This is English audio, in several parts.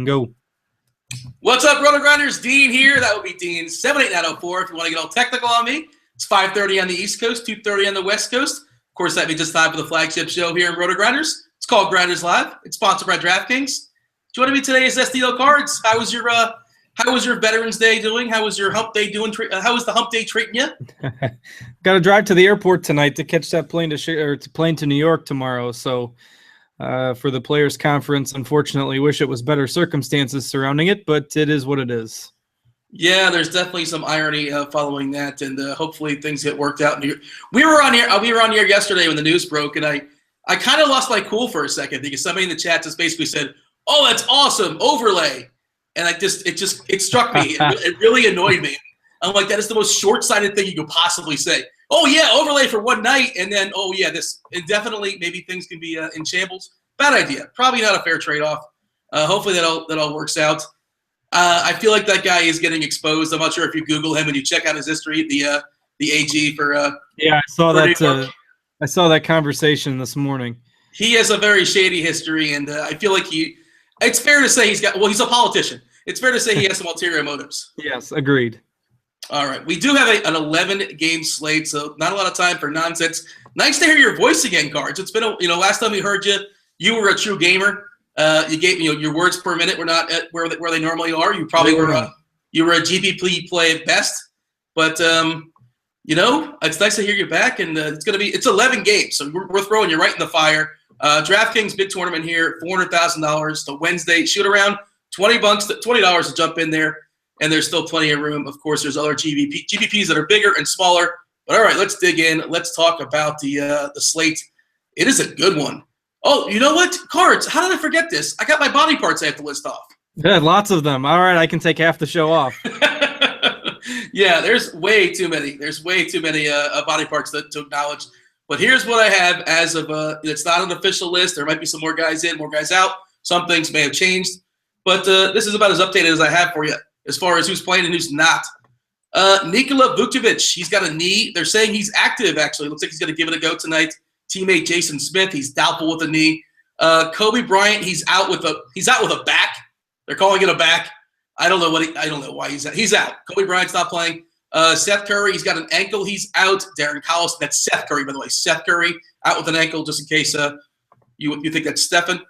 Go. What's up, Roto Grinders? Dean here. That would be Dean 78904 if you want to get all technical on me. It's 5:30 on the East Coast, 2:30 on the West Coast. Of course, that means it's time for the flagship show here in Roto Grinders. It's called Grinders Live. It's sponsored by DraftKings. Joining me today is SDL Cards. How was your Veterans Day doing? How was your Hump Day doing? How was the Hump Day treating you? Got to drive to the airport tonight to catch that plane to New York tomorrow. So. For the Players Conference, unfortunately, wish it was better circumstances surrounding it, but it is what it is. Yeah, there's definitely some irony following that, and hopefully things get worked out. We were on here yesterday when the news broke, and I kind of lost my cool for a second because somebody in the chat just basically said, "Oh, that's awesome, overlay," and it struck me. It really annoyed me. I'm like, that is the most short-sighted thing you could possibly say. Oh, yeah, overlay for one night, and then, oh, yeah, this indefinitely, maybe things can be in shambles. Bad idea. Probably not a fair trade-off. Hopefully that all works out. I feel like that guy is getting exposed. I'm not sure if you Google him and you check out his history, the AG for yeah, I saw that. I saw that conversation this morning. He has a very shady history, and I feel like it's fair to say he's a politician. It's fair to say he has some ulterior motives. Yes, agreed. All right, we do have an 11-game slate, so not a lot of time for nonsense. Nice to hear your voice again, Cards. It's been last time we heard you, you were a true gamer. You gave your words per minute were not at where they normally are. You probably were you were a GPP play at best, but it's nice to hear you back, and it's 11 games, so we're throwing you right in the fire. DraftKings big tournament here, $400,000 to Wednesday shoot around, $20 to jump in there. And there's still plenty of room. Of course, there's other GPPs that are bigger and smaller. But all right, let's dig in. Let's talk about the slate. It is a good one. Oh, you know what? Cards, how did I forget this? I got my body parts I have to list off. Yeah, lots of them. All right, I can take half the show off. Yeah, there's way too many. There's way too many body parts to acknowledge. But here's what I have as of it's not an official list. There might be some more guys in, more guys out. Some things may have changed. But this is about as updated as I have for you, as far as who's playing and who's not. Nikola Vucevic, he's got a knee. They're saying he's active, actually. Looks like he's going to give it a go tonight. Teammate Jason Smith, he's doubtful with a knee. Kobe Bryant, he's out with a back. They're calling it a back. I don't know why he's out. He's out. Kobe Bryant's not playing. Seth Curry, he's got an ankle. He's out. Darren Collison, that's Seth Curry, by the way. Seth Curry out with an ankle, just in case you think that's Stephen.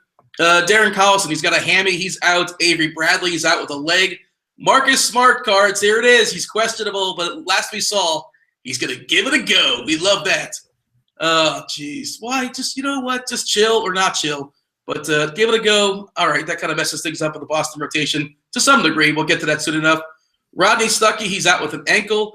Darren Collison, he's got a hammy. He's out. Avery Bradley, he's out with a leg. Marcus Smart, Cards, here it is. He's questionable, but last we saw, he's going to give it a go. We love that. Oh, jeez. Why? Just, you know what? Just chill or not chill. But give it a go. All right, that kind of messes things up with the Boston rotation to some degree. We'll get to that soon enough. Rodney Stuckey, he's out with an ankle.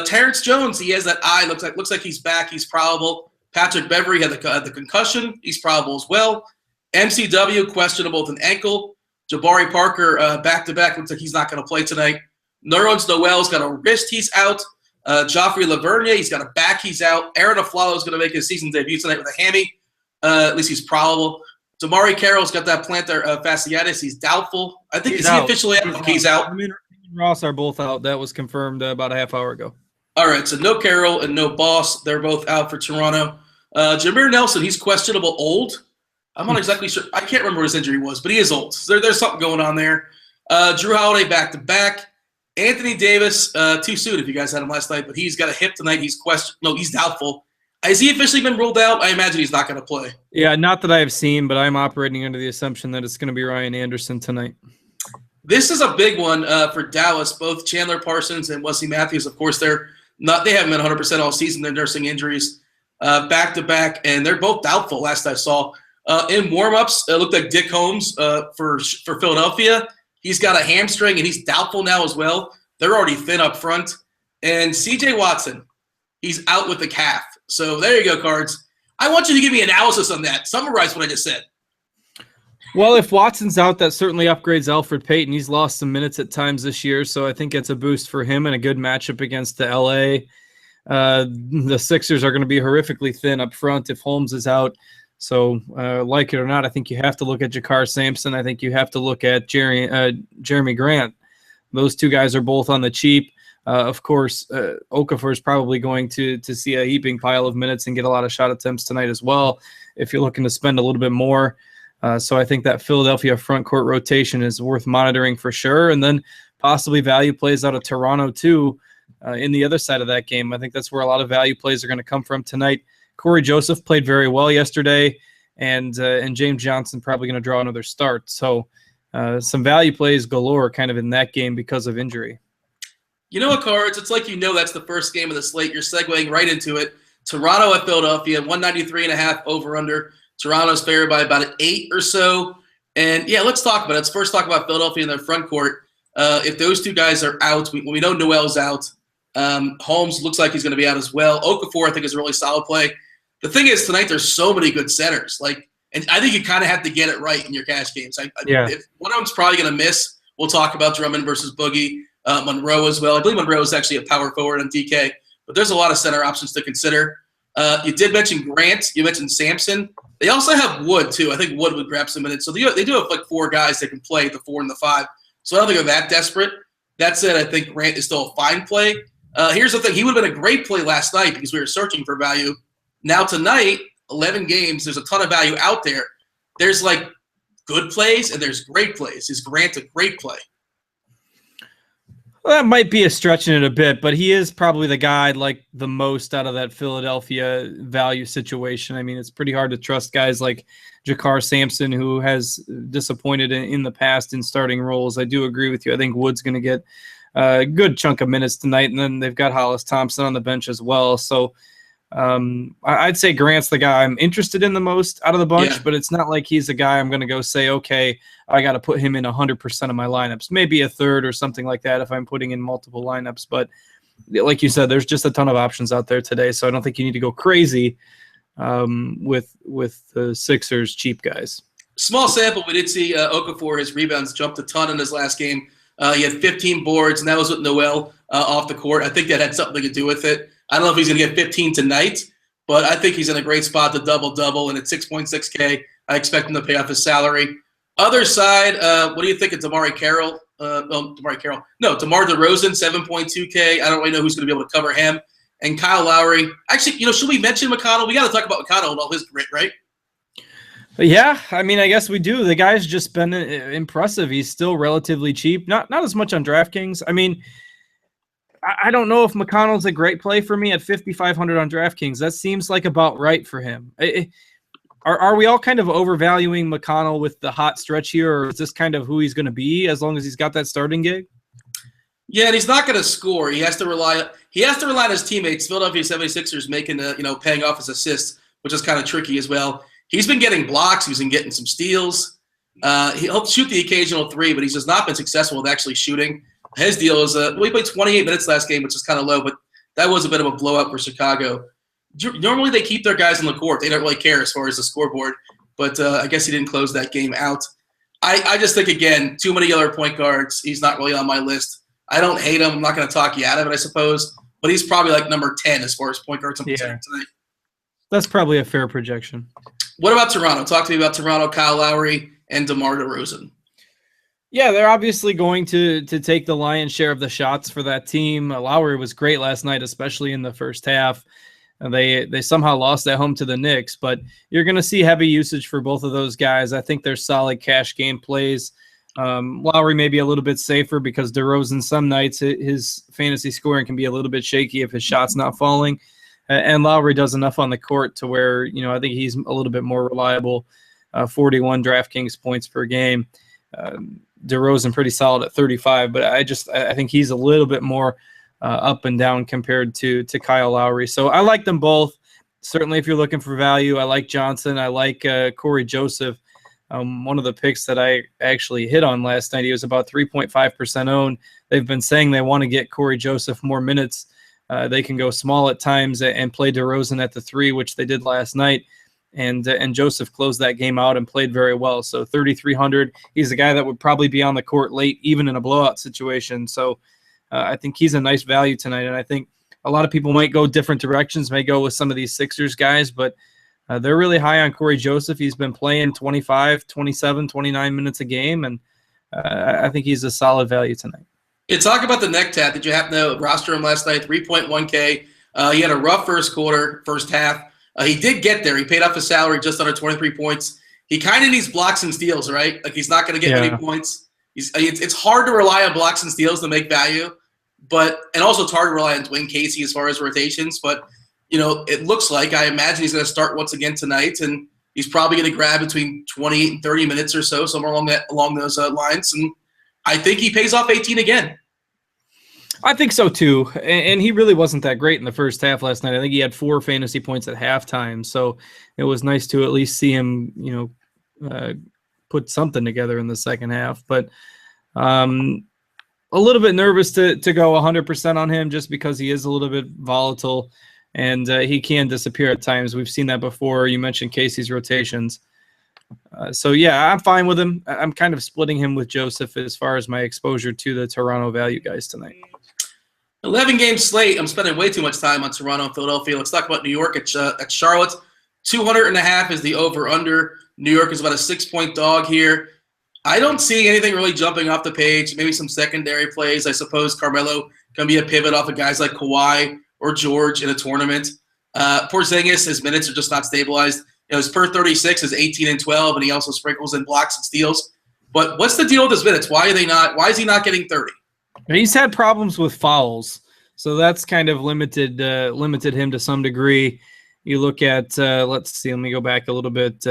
Terrence Jones, he has that eye. Looks like he's back. He's probable. Patrick Beverly had the concussion. He's probable as well. MCW, questionable with an ankle. Jabari Parker, back-to-back, looks like he's not going to play tonight. Nerlens Noel's got a wrist, he's out. Joffrey Lavergne, he's got a back, he's out. Aaron Aflalo is going to make his season debut tonight with a hammy. At least he's probable. Damari Carroll's got that plantar fasciitis. He's doubtful. I think he officially out? He's out. I mean, Ross are both out. That was confirmed about a half hour ago. All right, so no Carroll and no Boss. They're both out for Toronto. Jameer Nelson, he's questionable old. I'm not exactly sure. I can't remember what his injury was, but he is old. So there's something going on there. Drew Holiday back-to-back. Anthony Davis, too soon if you guys had him last night, but he's got a hip tonight. He's doubtful. Has he officially been ruled out? I imagine he's not going to play. Yeah, not that I have seen, but I'm operating under the assumption that it's going to be Ryan Anderson tonight. This is a big one for Dallas. Both Chandler Parsons and Wesley Matthews, of course, they haven't been 100% all season. They're nursing injuries back-to-back, and they're both doubtful last I saw. In warm-ups, it looked like Dick Holmes for Philadelphia. He's got a hamstring, and he's doubtful now as well. They're already thin up front. And C.J. Watson, he's out with the calf. So there you go, Cards. I want you to give me analysis on that. Summarize what I just said. Well, if Watson's out, that certainly upgrades Alfred Payton. He's lost some minutes at times this year, so I think it's a boost for him and a good matchup against the L.A. The Sixers are going to be horrifically thin up front if Holmes is out. So, like it or not, I think you have to look at Jakar Sampson. I think you have to look at Jeremy Grant. Those two guys are both on the cheap. Of course, Okafor is probably going to see a heaping pile of minutes and get a lot of shot attempts tonight as well if you're looking to spend a little bit more. So I think that Philadelphia front court rotation is worth monitoring for sure. And then possibly value plays out of Toronto too in the other side of that game. I think that's where a lot of value plays are going to come from tonight. Corey Joseph played very well yesterday, and James Johnson probably going to draw another start. So some value plays galore kind of in that game because of injury. You know what, Cards? It's like that's the first game of the slate. You're segueing right into it. Toronto at Philadelphia, 193.5 over/under. Toronto's favored by about an 8 or so. And, yeah, let's talk about it. Let's first talk about Philadelphia in their front court. If those two guys are out, we know Noel's out. Holmes looks like he's going to be out as well. Okafor, I think, is a really solid play. The thing is, tonight there's so many good centers. And I think you kind of have to get it right in your cash games. If one of them's probably going to miss, we'll talk about Drummond versus Boogie. Monroe as well. I believe Monroe is actually a power forward on DK. But there's a lot of center options to consider. You did mention Grant. You mentioned Sampson. They also have Wood, too. I think Wood would grab some minutes. So they do have like 4 guys that can play the 4 and the 5. So I don't think they're that desperate. That said, I think Grant is still a fine play. Here's the thing. He would have been a great play last night because we were searching for value. Now tonight, 11 games, there's a ton of value out there. There's like good plays and there's great plays. Is Grant a great play? Well, that might be a stretching it a bit, but he is probably the guy I'd like the most out of that Philadelphia value situation. I mean, it's pretty hard to trust guys like Jakar Sampson, who has disappointed in the past in starting roles. I do agree with you. I think Wood's going to get a good chunk of minutes tonight, and then they've got Hollis Thompson on the bench as well. So I'd say Grant's the guy I'm interested in the most out of the bunch, but it's not like he's a guy I'm going to go say, okay, I got to put him in 100% of my lineups, maybe a third or something like that if I'm putting in multiple lineups. But like you said, there's just a ton of options out there today, so I don't think you need to go crazy with the Sixers cheap guys. Small sample, we did see Okafor, his rebounds jumped a ton in his last game. He had 15 boards, and that was with Noel off the court. I think that had something to do with it. I don't know if he's going to get 15 tonight, but I think he's in a great spot to double-double, and at 6.6K, I expect him to pay off his salary. Other side, what do you think of DeMar DeRozan, 7.2K. I don't really know who's going to be able to cover him. And Kyle Lowry. Actually, should we mention McConnell? We got to talk about McConnell and all his grit, right? Yeah, I mean, I guess we do. The guy's just been impressive. He's still relatively cheap. Not as much on DraftKings. I mean, I don't know if McConnell's a great play for me at 5,500 on DraftKings. That seems like about right for him. Are we all kind of overvaluing McConnell with the hot stretch here, or is this kind of who he's going to be as long as he's got that starting gig? Yeah, and he's not going to score. He has to rely on his teammates. Philadelphia 76ers making paying off his assists, which is kind of tricky as well. He's been getting blocks. He's been getting some steals. He'll shoot the occasional 3, but he's just not been successful with actually shooting. His deal is he played 28 minutes last game, which is kind of low, but that was a bit of a blowout for Chicago. Normally they keep their guys on the court. They don't really care as far as the scoreboard, but I guess he didn't close that game out. I just think, again, too many other point guards. He's not really on my list. I don't hate him. I'm not going to talk you out of it, I suppose, but he's probably like number 10 as far as point guards I'm considering tonight. That's probably a fair projection. What about Toronto? Talk to me about Toronto, Kyle Lowry, and DeMar DeRozan. Yeah, they're obviously going to take the lion's share of the shots for that team. Lowry was great last night, especially in the first half. They somehow lost at home to the Knicks, but you're going to see heavy usage for both of those guys. I think they're solid cash game plays. Lowry may be a little bit safer because DeRozan some nights his fantasy scoring can be a little bit shaky if his shot's not falling. And Lowry does enough on the court to where, I think he's a little bit more reliable, 41 DraftKings points per game. DeRozan pretty solid at 35, but I think he's a little bit more up and down compared to Kyle Lowry. So I like them both. Certainly if you're looking for value, I like Johnson. I like Corey Joseph. One of the picks that I actually hit on last night, he was about 3.5% owned. They've been saying they want to get Corey Joseph more minutes. They can go small at times and play DeRozan at the 3, which they did last night. And Joseph closed that game out and played very well. So 3,300, he's a guy that would probably be on the court late, even in a blowout situation. So I think he's a nice value tonight. And I think a lot of people might go different directions, may go with some of these Sixers guys, but they're really high on Corey Joseph. He's been playing 25, 27, 29 minutes a game, and I think he's a solid value tonight. Yeah, talk about the neck tat. Did you happen to roster him last night? 3.1K. He had a rough first half. He did get there. He paid off his salary just under 23 points. he kind of needs blocks and steals, right? Like he's not going to get many points. It's hard to rely on blocks and steals to make value, and also it's hard to rely on Dwayne Casey as far as rotations. But it looks like I imagine he's going to start once again tonight, and he's probably going to grab between 28 and 30 minutes or so, somewhere along those lines. And I think he pays off 18 again. I think so too, and he really wasn't that great in the first half last night. I think he had 4 fantasy points at halftime, so it was nice to at least see him, put something together in the second half. But a little bit nervous to go 100% on him just because he is a little bit volatile, and he can disappear at times. We've seen that before. You mentioned Casey's rotations. So, yeah, I'm fine with him. I'm kind of splitting him with Joseph as far as my exposure to the Toronto value guys tonight. 11-game slate. I'm spending way too much time on Toronto and Philadelphia. Let's talk about New York at Charlotte. 200.5 is the over-under. New York is about a 6-point dog here. I don't see anything really jumping off the page. Maybe some secondary plays. I suppose Carmelo can be a pivot off of guys like Kawhi or George in a tournament. Porzingis, his minutes are just not stabilized. His per 36 is 18 and 12, and he also sprinkles in blocks and steals. But what's the deal with his minutes? Why is he not getting 30? He's had problems with fouls, so that's kind of limited him to some degree. You look at, let's see, let me go back a little bit.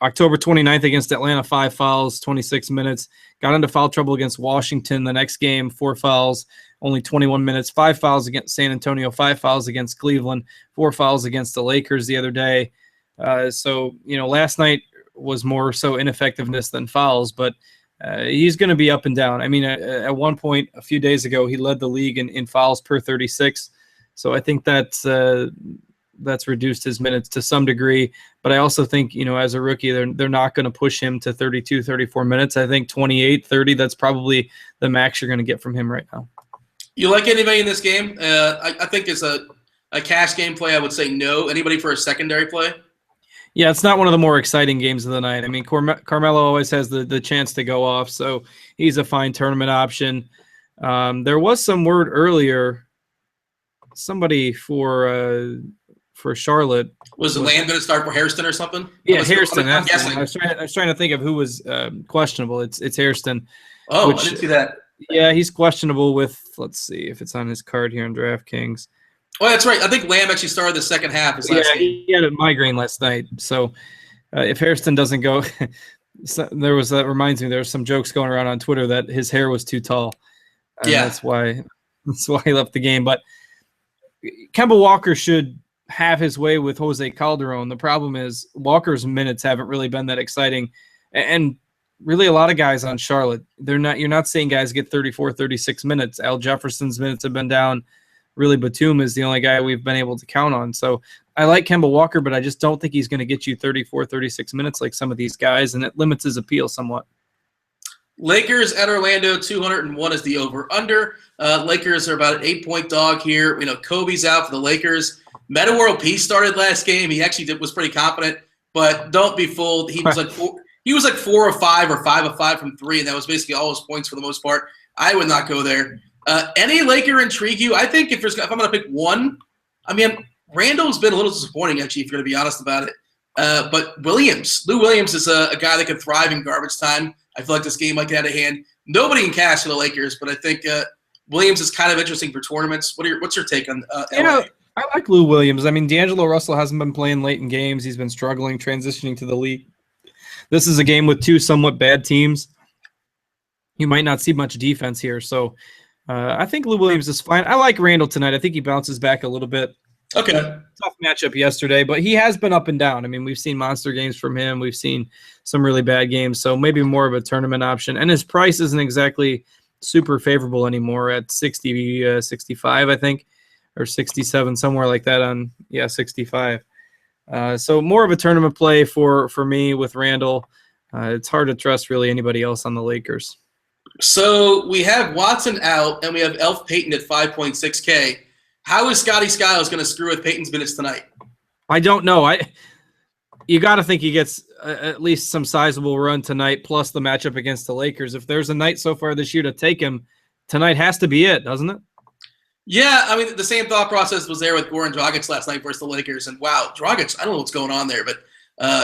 October 29th against Atlanta, 5 fouls, 26 minutes. Got into foul trouble against Washington the next game, 4 fouls, only 21 minutes. 5 fouls against San Antonio, 5 fouls against Cleveland, 4 fouls against the Lakers the other day. So, last night was more so ineffectiveness than fouls, but he's going to be up and down. I mean, at one point a few days ago, he led the league in fouls per 36. So I think that's reduced his minutes to some degree. But I also think, as a rookie, they're not going to push him to 32, 34 minutes. I think 28, 30, that's probably the max you're going to get from him right now. You like anybody in this game? I think it's a cash game play. I would say no. Anybody for a secondary play? Yeah, it's not one of the more exciting games of the night. I mean, Carmelo always has the chance to go off, so he's a fine tournament option. There was some word earlier, somebody for Charlotte. Was Lamb going to start for Hairston or something? Yeah, Hairston. I'm guessing. I was trying to think of who was questionable. It's Hairston. Oh, I didn't see that. Yeah, he's questionable with, let's see if it's on his card here in DraftKings. Oh, that's right. I think Lamb actually started the second half. He had a migraine last night. So if Hairston doesn't go, that reminds me, there were some jokes going around on Twitter that his hair was too tall. Yeah. That's why he left the game. But Kemba Walker should have his way with Jose Calderon. The problem is Walker's minutes haven't really been that exciting. And really a lot of guys on Charlotte, you're not seeing guys get 34, 36 minutes. Al Jefferson's minutes have been down. Really, Batum is the only guy we've been able to count on. So I like Kemba Walker, but I just don't think he's going to get you 34, 36 minutes like some of these guys, and it limits his appeal somewhat. Lakers at Orlando, 201 is the over-under. Lakers are about an 8-point dog here. Kobe's out for the Lakers. Metta World Peace started last game. He actually was pretty confident, but don't be fooled. He was like 4 of 5 or 5 of 5 from 3, and that was basically all his points for the most part. I would not go there. Any Laker intrigue you? I think if I'm going to pick one, I mean, Randall's been a little disappointing, actually, if you're going to be honest about it. But Lou Williams is a guy that can thrive in garbage time. I feel like this game might get out of hand. Nobody can cash for the Lakers, but I think Williams is kind of interesting for tournaments. What's your take on LA? I like Lou Williams. I mean, D'Angelo Russell hasn't been playing late in games. He's been struggling transitioning to the league. This is a game with 2 somewhat bad teams. You might not see much defense here, so I think Lou Williams is fine. I like Randall tonight. I think he bounces back a little bit. Okay. Tough matchup yesterday, but he has been up and down. I mean, we've seen monster games from him. We've seen some really bad games, so maybe more of a tournament option. And his price isn't exactly super favorable anymore at 60, 65, I think, or 67, somewhere like that 65. So more of a tournament play for me with Randall. It's hard to trust really anybody else on the Lakers. So we have Watson out, and we have Elf Payton at 5.6K. How is Scotty Skiles going to screw with Payton's minutes tonight? I don't know. You got to think he gets at least some sizable run tonight, plus the matchup against the Lakers. If there's a night so far this year to take him, tonight has to be it, doesn't it? Yeah, I mean, the same thought process was there with Goran Dragic last night versus the Lakers. And wow, Dragic, I don't know what's going on there, but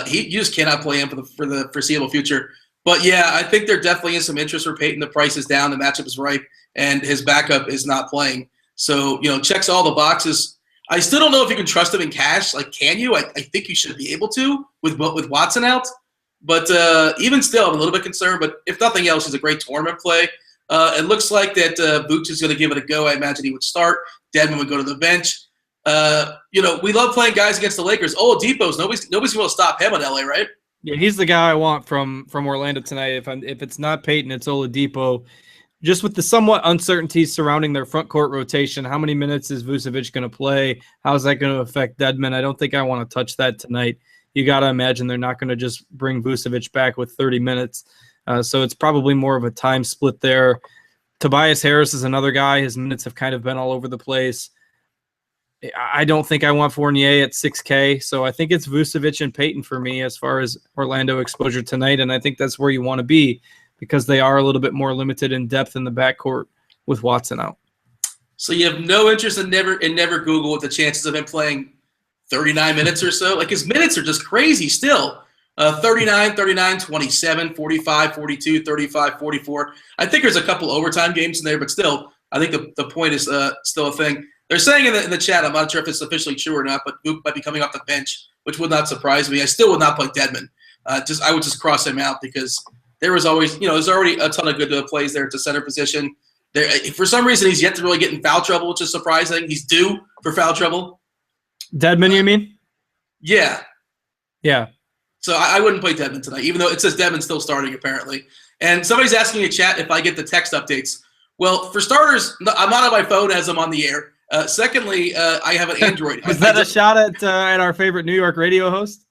You just cannot play him for the foreseeable future. But yeah, I think there definitely is some interest for Peyton. The price is down, the matchup is ripe, and his backup is not playing. So checks all the boxes. I still don't know if you can trust him in cash. Like, can you? I think you should be able to with Watson out. But even still, I'm a little bit concerned. But if nothing else, he's a great tournament play. It looks like that Vooch is going to give it a go. I imagine he would start. Dedmon would go to the bench. We love playing guys against the Lakers. Oladipo's nobody's going to stop him in LA, right? Yeah, he's the guy I want from Orlando tonight. If it's not Peyton, it's Oladipo. Just with the somewhat uncertainties surrounding their front court rotation, how many minutes is Vucevic going to play? How is that going to affect Dedmon? I don't think I want to touch that tonight. You got to imagine they're not going to just bring Vucevic back with 30 minutes. So it's probably more of a time split there. Tobias Harris is another guy. His minutes have kind of been all over the place. I don't think I want Fournier at 6K, so I think it's Vucevic and Peyton for me as far as Orlando exposure tonight, and I think that's where you want to be because they are a little bit more limited in depth in the backcourt with Watson out. So you have no interest in never Google what the chances of him playing 39 minutes or so? Like, his minutes are just crazy still. 39, 39, 27, 45, 42, 35, 44. I think there's a couple overtime games in there, but still, I think the point is still a thing. They're saying in the chat, I'm not sure if it's officially true or not, but Boop might be coming off the bench, which would not surprise me. I still would not play Dedmon. I would just cross him out because there was always, there's already a ton of good plays there at the center position. There, for some reason, he's yet to really get in foul trouble, which is surprising. He's due for foul trouble. Dedmon, you mean? Yeah. Yeah. So I wouldn't play Dedmon tonight, even though it says Dedmon's still starting, apparently. And somebody's asking in chat if I get the text updates. Well, for starters, I'm not on my phone as I'm on the air. Secondly, I have an Android. Was that a shot at our favorite New York radio host?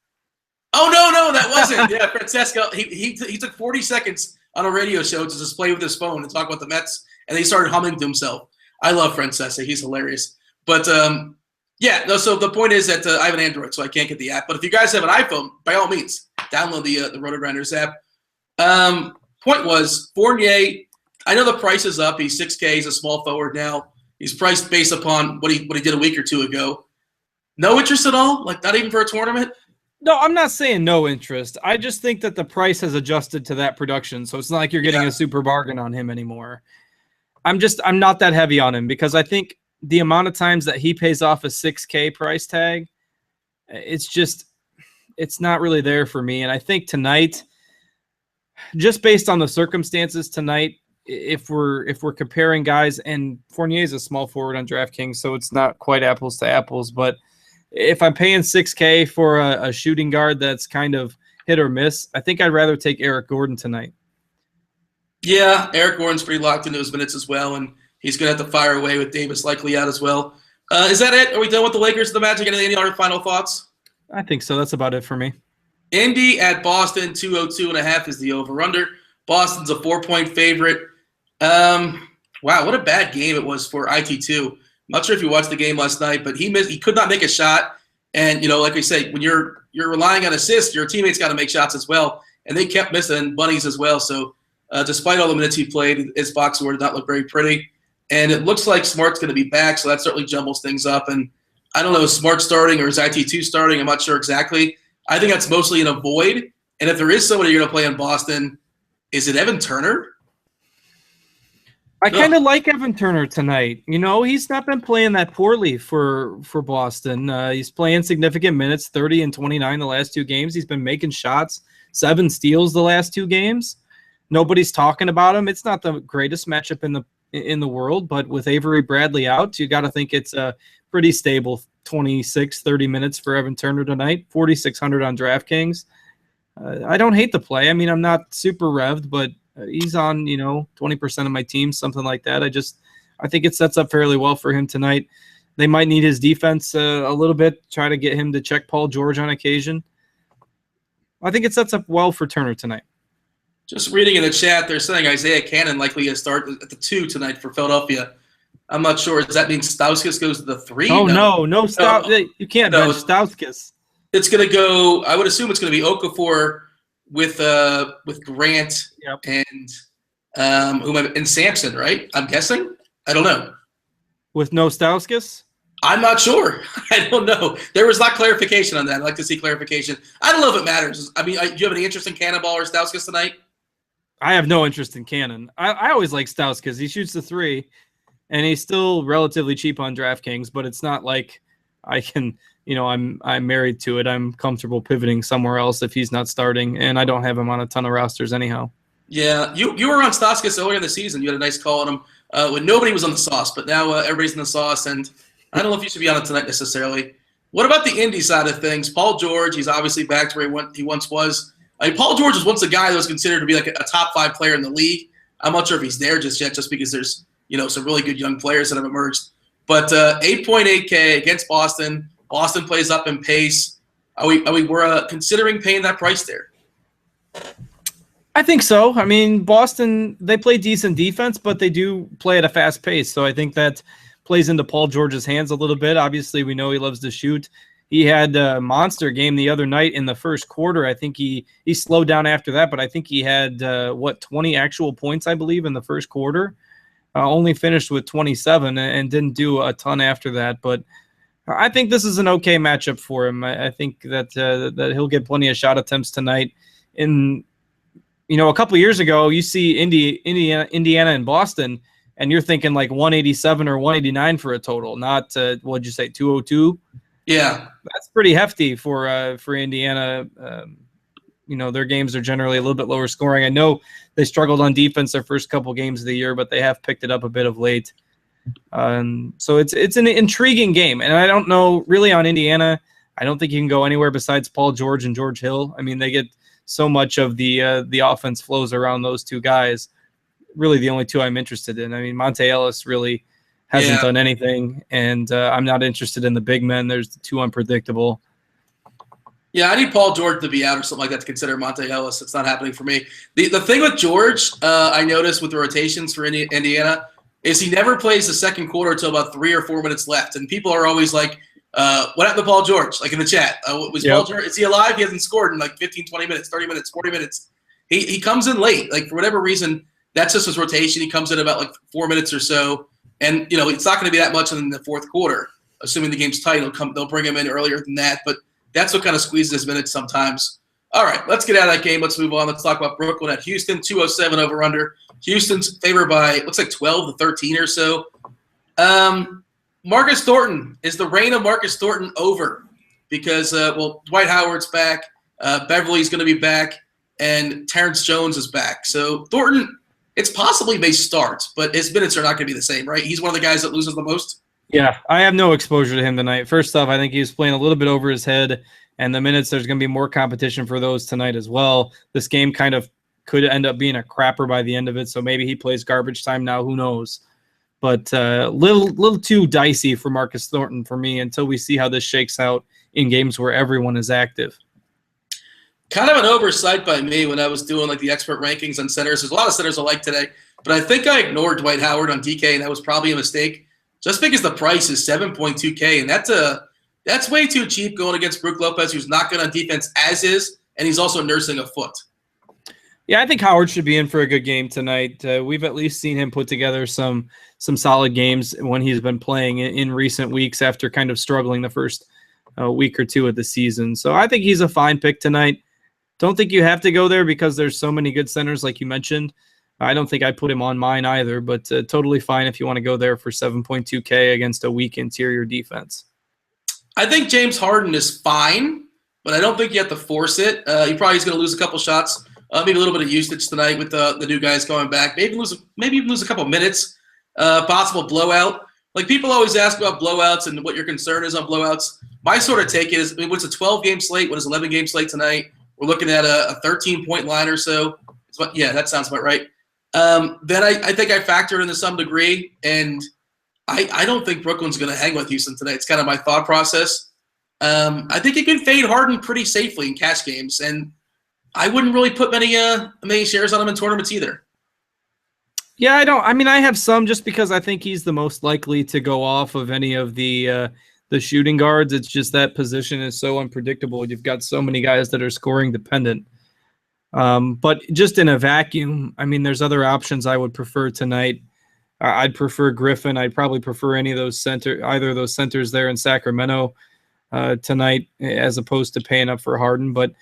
Oh, no, that wasn't. Yeah, Francesco, he took 40 seconds on a radio show to just play with his phone and talk about the Mets, and he started humming to himself. I love Francesco. He's hilarious. But, so the point is that I have an Android, so I can't get the app. But if you guys have an iPhone, by all means, download the Roto-Grinders app. Point was, Fournier, I know the price is up. He's 6K. He's a small forward now. He's priced based upon what he did a week or two ago. No interest at all? Like, not even for a tournament? No, I'm not saying no interest. I just think that the price has adjusted to that production, so it's not like you're getting a super bargain on him anymore. I'm not that heavy on him because I think the amount of times that he pays off a 6K price tag, it's not really there for me. And I think tonight, just based on the circumstances tonight, if we're comparing guys, and Fournier is a small forward on DraftKings, so it's not quite apples to apples, but if I'm paying 6K for a shooting guard that's kind of hit or miss, I think I'd rather take Eric Gordon tonight. Yeah, Eric Gordon's pretty locked into his minutes as well, and he's going to have to fire away with Davis likely out as well. Is that it? Are we done with the Lakers and the Magic? Any other final thoughts? I think so. That's about it for me. Indy at Boston, 202.5 is the over-under. Boston's a 4-point favorite. Wow, what a bad game it was for IT2. Not sure if you watched the game last night, but he could not make a shot. And, like we say, when you're relying on assists, your teammates got to make shots as well. And they kept missing bunnies as well. So despite all the minutes he played, his box score did not look very pretty. And it looks like Smart's going to be back, so that certainly jumbles things up. And I don't know, is Smart starting or is IT2 starting? I'm not sure exactly. I think that's mostly in a void. And if there is somebody you're going to play in Boston, is it Evan Turner? I kind of like Evan Turner tonight. He's not been playing that poorly for Boston. He's playing significant minutes, 30 and 29 the last two games. He's been making shots, 7 steals the last 2 games. Nobody's talking about him. It's not the greatest matchup in the world, but with Avery Bradley out, you got to think it's a pretty stable 26, 30 minutes for Evan Turner tonight, 4,600 on DraftKings. I don't hate the play. I mean, I'm not super revved, but he's on, 20% of my team, something like that. I think it sets up fairly well for him tonight. They might need his defense a little bit, try to get him to check Paul George on occasion. I think it sets up well for Turner tonight. Just reading in the chat, they're saying Isaiah Cannon likely to start at the 2 tonight for Philadelphia. I'm not sure. Does that mean Stauskas goes to the 3? Oh, no, you can't bench Stauskas. It's going to go – I would assume it's going to be Okafor with Grant and Sampson, right? I'm guessing. I don't know. With no Stauskas? I'm not sure. I don't know. There was not clarification on that. I'd like to see clarification. I don't know if it matters. I mean, do you have any interest in Cannonball or Stauskas tonight? I have no interest in Cannon. I always like Stauskas. He shoots the three, and he's still relatively cheap on DraftKings, but it's not like I can, I'm married to it. I'm comfortable pivoting somewhere else if he's not starting, and I don't have him on a ton of rosters anyhow. Yeah, you were on Stauskas earlier in the season. You had a nice call on him when nobody was on the sauce, but now everybody's in the sauce, and I don't know if you should be on it tonight necessarily. What about the Indy side of things? Paul George, he's obviously back to where he once was. I mean, Paul George was once a guy that was considered to be like a top 5 player in the league. I'm not sure if he's there just yet, just because there's some really good young players that have emerged. But 8.8K against Boston. Boston plays up in pace. We're considering paying that price there? I think so. I mean, Boston, they play decent defense, but they do play at a fast pace. So I think that plays into Paul George's hands a little bit. Obviously, we know he loves to shoot. He had a monster game the other night in the first quarter. I think he slowed down after that, but I think he had, 20 actual points, I believe, in the first quarter. Only finished with 27 and didn't do a ton after that. But I think this is an okay matchup for him. I think that he'll get plenty of shot attempts tonight. A couple years ago, you see Indiana and Boston, and you're thinking like 187 or 189 for a total, not, what'd you say, 202? Yeah. That's pretty hefty for Indiana. Their games are generally a little bit lower scoring. I know they struggled on defense their first couple games of the year, but they have picked it up a bit of late. So it's an intriguing game. And I don't know really on Indiana. I don't think you can go anywhere besides Paul George and George Hill. I mean, they get so much of the offense flows around those two guys. Really the only two I'm interested in. I mean, Monte Ellis really hasn't done anything, and I'm not interested in the big men. There's too unpredictable. Yeah, I need Paul George to be out or something like that to consider Monte Ellis. It's not happening for me. The thing with George, I noticed with the rotations for Indiana, is he never plays the second quarter until about 3 or 4 minutes left. And people are always like, what happened to Paul George? Like in the chat. Paul George, is he alive? He hasn't scored in like 15, 20 minutes, 30 minutes, 40 minutes. He comes in late. Like for whatever reason, that's just his rotation. He comes in about like 4 minutes or so. And, it's not going to be that much in the fourth quarter. Assuming the game's tight, they'll bring him in earlier than that. But that's what kind of squeezes his minutes sometimes. All right, let's get out of that game. Let's move on. Let's talk about Brooklyn at Houston, 207 over-under. Houston's favored by, looks like 12 to 13 or so. Marcus Thornton, is the reign of Marcus Thornton over? Because, Dwight Howard's back, Beverly's going to be back, and Terrence Jones is back. So Thornton, it's possibly may start, but his minutes are not going to be the same, right? He's one of the guys that loses the most. Yeah, I have no exposure to him tonight. First off, I think he was playing a little bit over his head, and the minutes, there's going to be more competition for those tonight as well. This game kind of could end up being a crapper by the end of it, so maybe he plays garbage time now. Who knows? But little too dicey for Marcus Thornton for me until we see how this shakes out in games where everyone is active. Kind of an oversight by me when I was doing like the expert rankings on centers. There's a lot of centers I like today, but I think I ignored Dwight Howard on DK, and that was probably a mistake. Just because the price is 7.2K, and that's way too cheap going against Brook Lopez, who's not good on defense as is, and he's also nursing a foot. Yeah, I think Howard should be in for a good game tonight. We've at least seen him put together some solid games when he's been playing in recent weeks after kind of struggling the first week or two of the season. So I think he's a fine pick tonight. Don't think you have to go there because there's so many good centers like you mentioned. I don't think I'd put him on mine either, but totally fine if you want to go there for 7.2K against a weak interior defense. I think James Harden is fine, but I don't think you have to force it. He probably is going to lose a couple shots, maybe a little bit of usage tonight with the new guys going back. Maybe even lose a couple minutes. Possible blowout. Like people always ask about blowouts and what your concern is on blowouts. My sort of take is, what's a 12-game slate? What is 11-game slate tonight? We're looking at a 13-point line or so. Yeah, that sounds about right. Then I think I factor in to some degree, and I don't think Brooklyn's going to hang with Houston today. It's kind of my thought process. I think you can fade Harden pretty safely in cash games, and I wouldn't really put many shares on him in tournaments either. Yeah, I don't. I mean, I have some just because I think he's the most likely to go off of any of the shooting guards. It's just that position is so unpredictable. You've got so many guys that are scoring dependent. But just in a vacuum, I mean, there's other options I would prefer tonight. I'd prefer Griffin. I'd probably prefer either of those centers there in Sacramento tonight, as opposed to paying up for Harden. But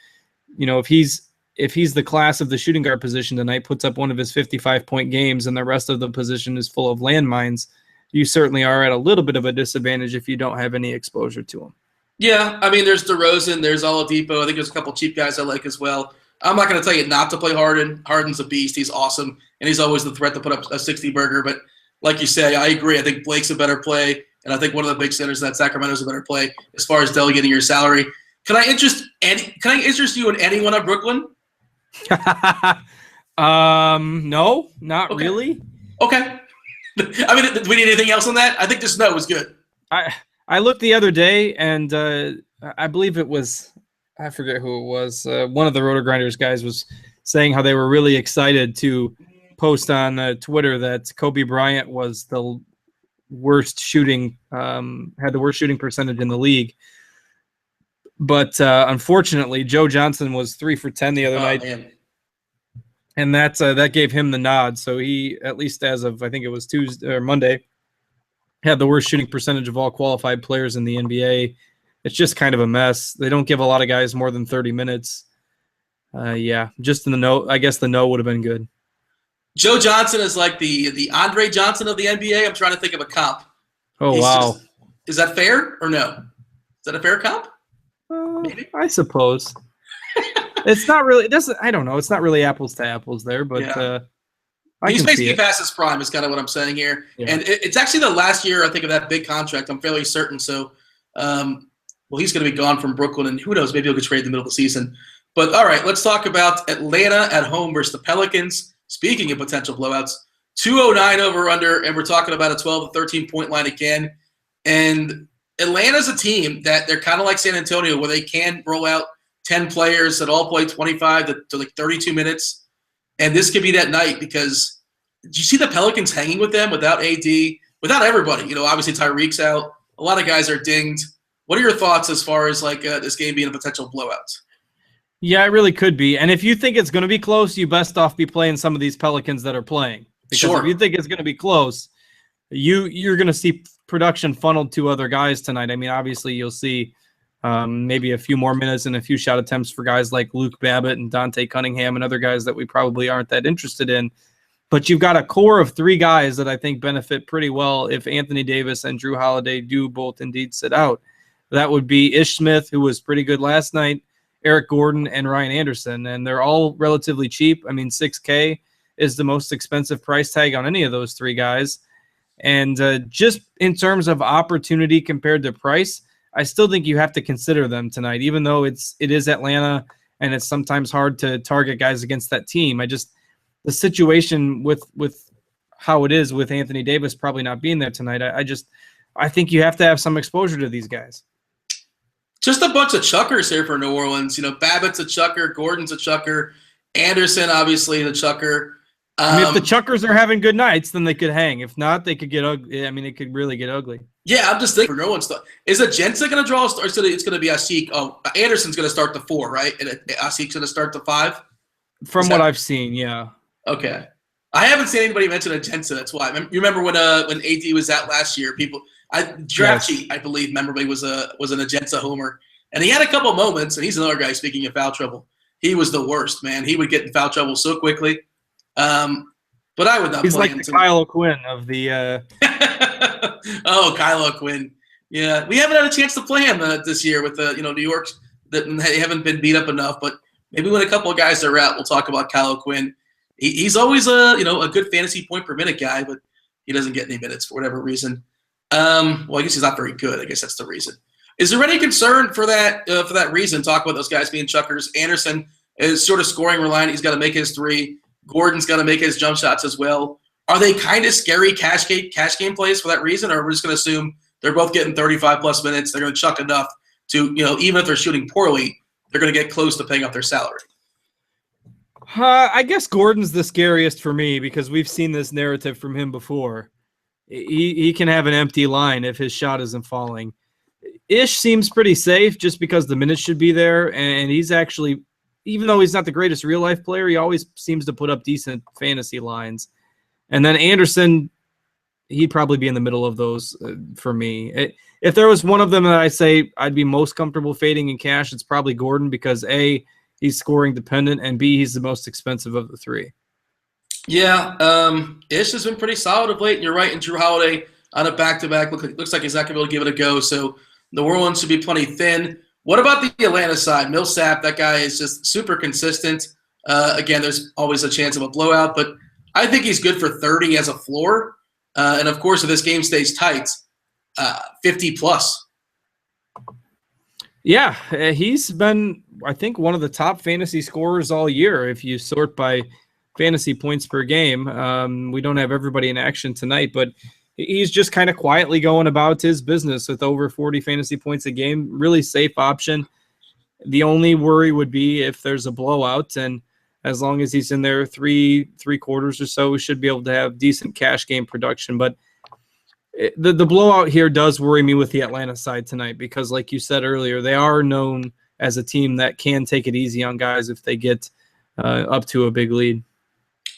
if he's the class of the shooting guard position tonight, puts up one of his 55-point games, and the rest of the position is full of landmines, you certainly are at a little bit of a disadvantage if you don't have any exposure to him. Yeah, I mean, there's DeRozan, there's Oladipo. I think there's a couple cheap guys I like as well. I'm not going to tell you not to play Harden. Harden's a beast. He's awesome, and he's always the threat to put up a 60-burger. But like you say, I agree. I think Blake's a better play, and I think one of the big centers in that Sacramento's a better play as far as delegating your salary. Can I interest you in anyone of Brooklyn? No, not really. Okay. I mean, do we need anything else on that? I think this note was good. I looked the other day, and I believe it was, I forget who it was. One of the Roto Grinders guys was saying how they were really excited to post on Twitter that Kobe Bryant was the worst shooting, had the worst shooting percentage in the league. But unfortunately, Joe Johnson was 3 for 10 the other night. Man. And that gave him the nod. So he, at least as of, I think it was Tuesday or Monday, had the worst shooting percentage of all qualified players in the NBA. It's just kind of a mess. They don't give a lot of guys more than 30 minutes. Just in the no, I guess the no would have been good. Joe Johnson is like the Andre Johnson of the NBA. I'm trying to think of a comp. Oh, wow. Is that fair or no? Is that a fair comp? Maybe. I suppose. It's not really. I don't know. It's not really apples to apples there, but he's basically past his prime. Is kind of what I'm saying here. Yeah. And it's actually the last year I think of that big contract. I'm fairly certain. So, he's going to be gone from Brooklyn, and who knows? Maybe he'll get traded in the middle of the season. But all right, let's talk about Atlanta at home versus the Pelicans. Speaking of potential blowouts, 209 over under, and we're talking about a 12 to 13 point line again. And Atlanta's a team that they're kind of like San Antonio, where they can roll out 10 players that all play 25 to like 32 minutes. And this could be that night because did you see the Pelicans hanging with them without AD, without everybody? Obviously Tyreek's out. A lot of guys are dinged. What are your thoughts as far as like this game being a potential blowout? Yeah, it really could be. And if you think it's going to be close, you best off be playing some of these Pelicans that are playing. Because if you think it's going to be close, you're going to see production funneled to other guys tonight. I mean, obviously you'll see maybe a few more minutes and a few shot attempts for guys like Luke Babbitt and Dante Cunningham and other guys that we probably aren't that interested in. But you've got a core of 3 guys that I think benefit pretty well if Anthony Davis and Drew Holiday do both indeed sit out. That would be Ish Smith, who was pretty good last night, Eric Gordon, and Ryan Anderson. And they're all relatively cheap. I mean, $6K is the most expensive price tag on any of those 3 guys. And just in terms of opportunity compared to price, I still think you have to consider them tonight, even though it is Atlanta and it's sometimes hard to target guys against that team. The situation with how it is with Anthony Davis probably not being there tonight, I think you have to have some exposure to these guys. Just a bunch of chuckers here for New Orleans. Babbitt's a chucker, Gordon's a chucker, Anderson obviously the chucker. If the chuckers are having good nights, then they could hang. If not, they could get ugly. I mean, it could really get ugly. Yeah, I'm just thinking for no one's stuff. Is Agenta going to draw? Or it's going to be Asik? Oh, Anderson's going to start the 4, right? And Asik's going to start the 5? From what I've seen, yeah. Okay. I haven't seen anybody mention Agenta. That's why. You remember when AD was out last year? Draft Sheet, I believe, memorably was an Agenta homer. And he had a couple moments, and he's another guy, speaking of foul trouble. He was the worst, man. He would get in foul trouble so quickly. But I would not. He's like the Kyle O'Quinn of the. Oh, Kyle O'Quinn. Yeah, we haven't had a chance to play him this year with New York. That they haven't been beat up enough. But maybe when a couple of guys are out, we'll talk about Kyle O'Quinn. He's always a good fantasy point per minute guy, but he doesn't get any minutes for whatever reason. Well, I guess he's not very good. I guess that's the reason. Is there any concern for that reason? Talk about those guys being chuckers. Anderson is sort of scoring reliant. He's got to make his 3. Gordon's got to make his jump shots as well. Are they kind of scary cash game plays for that reason, or we're just going to assume they're both getting 35-plus minutes, they're going to chuck enough to, even if they're shooting poorly, they're going to get close to paying off their salary? I guess Gordon's the scariest for me because we've seen this narrative from him before. He can have an empty line if his shot isn't falling. Ish seems pretty safe just because the minutes should be there, and he's actually – even though he's not the greatest real-life player, he always seems to put up decent fantasy lines. And then Anderson, he'd probably be in the middle of those for me. If there was one of them that I say I'd be most comfortable fading in cash, it's probably Gordon because A, he's scoring dependent, and B, he's the most expensive of the three. Yeah, Ish has been pretty solid of late, and you're right. And Drew Holiday on a back-to-back looks like he's not going to be able to give it a go. So the Orleans should be plenty thin. What about the Atlanta side? Millsap, that guy is just super consistent. Again, there's always a chance of a blowout, but I think he's good for 30 as a floor. And, of course, if this game stays tight, 50-plus. Yeah, he's been, I think, one of the top fantasy scorers all year if you sort by fantasy points per game. We don't have everybody in action tonight, but he's just kind of quietly going about his business with over 40 fantasy points a game. Really safe option. The only worry would be if there's a blowout, and as long as he's in there three quarters or so, we should be able to have decent cash game production. But the blowout here does worry me with the Atlanta side tonight because, like you said earlier, they are known as a team that can take it easy on guys if they get up to a big lead.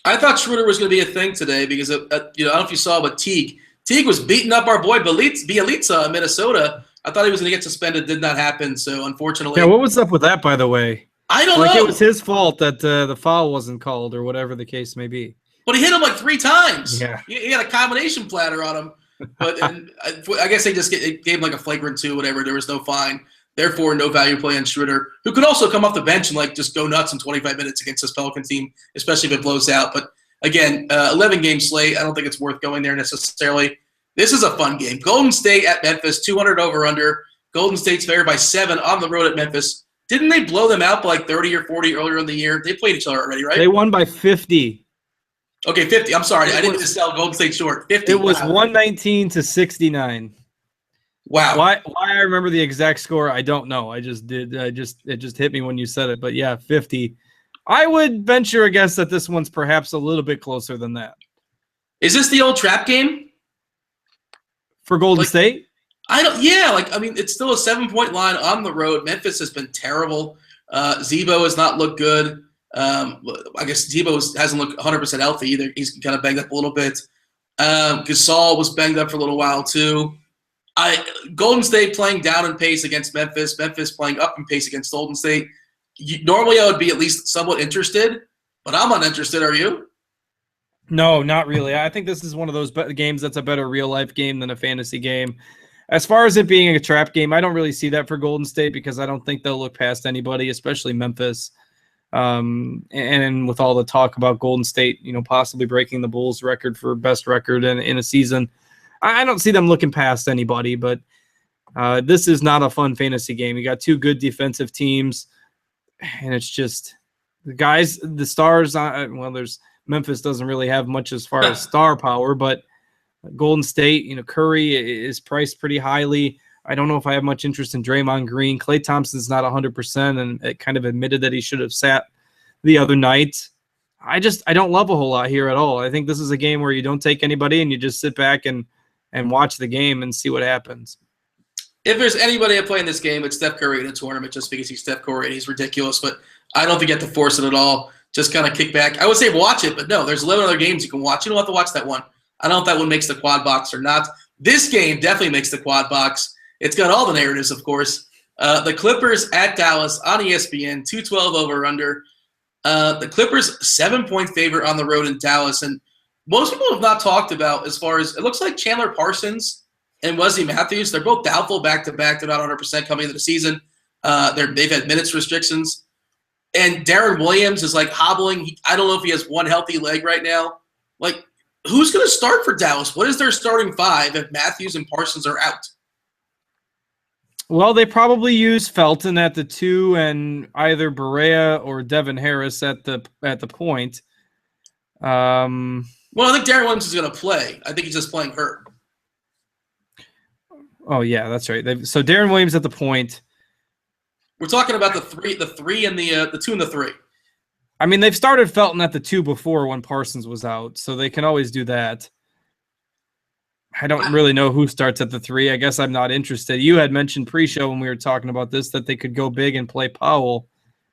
I thought Schroeder was going to be a thing today because, I don't know if you saw, but Teague was beating up our boy Bielitsa in Minnesota. I thought he was going to get suspended. Did not happen. So, unfortunately. Yeah, what was up with that, by the way? I don't know. It was his fault that the foul wasn't called or whatever the case may be. But he hit him like 3 times. Yeah. He had a combination platter on him. But I guess they just gave him like a flagrant 2, whatever. There was no fine. Therefore, no value play on Schroeder, who could also come off the bench and just go nuts in 25 minutes against this Pelican team, especially if it blows out. But again, 11-game slate. I don't think it's worth going there necessarily. This is a fun game. Golden State at Memphis, 200 over/under. Golden State's favored by 7 on the road at Memphis. Didn't they blow them out by 30 or 40 earlier in the year? They played each other already, right? They won by 50. Okay, 50. I'm sorry. I didn't just sell Golden State short. 50. It was 119-69. Wow. Why I remember the exact score, I don't know. It just hit me when you said it. But yeah, 50. I would venture a guess that this one's perhaps a little bit closer than that. Is this the old trap game? For Golden State? It's still a 7-point line on the road. Memphis has been terrible. Zebo has not looked good. I guess Zebo hasn't looked 100% healthy either. He's kind of banged up a little bit. Gasol was banged up for a little while too. Golden State playing down in pace against Memphis. Memphis playing up in pace against Golden State. Normally I would be at least somewhat interested, but I'm uninterested. Are you? No, not really. I think this is one of those games that's a better real-life game than a fantasy game. As far as it being a trap game, I don't really see that for Golden State because I don't think they'll look past anybody, especially Memphis. And with all the talk about Golden State, possibly breaking the Bulls record for best record in a season, I don't see them looking past anybody. But this is not a fun fantasy game. You got 2 good defensive teams, and it's just the stars. There's Memphis doesn't really have much as far as star power, but Golden State, Curry is priced pretty highly. I don't know if I have much interest in Draymond Green. Klay Thompson's not 100%, and it kind of admitted that he should have sat the other night. I don't love a whole lot here at all. I think this is a game where you don't take anybody and you just sit back and watch the game and see what happens. If there's anybody I play in this game, it's Steph Curry in a tournament just because he's Steph Curry and he's ridiculous, but I don't think you have to force it at all. Just kind of kick back. I would say watch it, but no, there's 11 other games you can watch. You don't have to watch that one. I don't know if that one makes the quad box or not. This game definitely makes the quad box. It's got all the narratives, of course. The Clippers at Dallas on ESPN, 212 over/under. The Clippers 7-point favorite on the road in Dallas, and most people have not talked about as far as it looks like Chandler Parsons and Wesley Matthews. They're both doubtful back-to-back. They're not 100% coming into the season. They've had minutes restrictions. And Darren Williams is hobbling. I don't know if he has one healthy leg right now. Who's going to start for Dallas? What is their starting 5 if Matthews and Parsons are out? Well, they probably use Felton at the 2 and either Barea or Devin Harris at the point. Well, I think Darren Williams is going to play. I think he's just playing hurt. Oh yeah, that's right. So Darren Williams at the point. We're talking about the 3 and the 2 and the 3. I mean, they've started Felton at the 2 before when Parsons was out, so they can always do that. I don't really know who starts at the 3. I guess I'm not interested. You had mentioned pre-show when we were talking about this that they could go big and play Powell.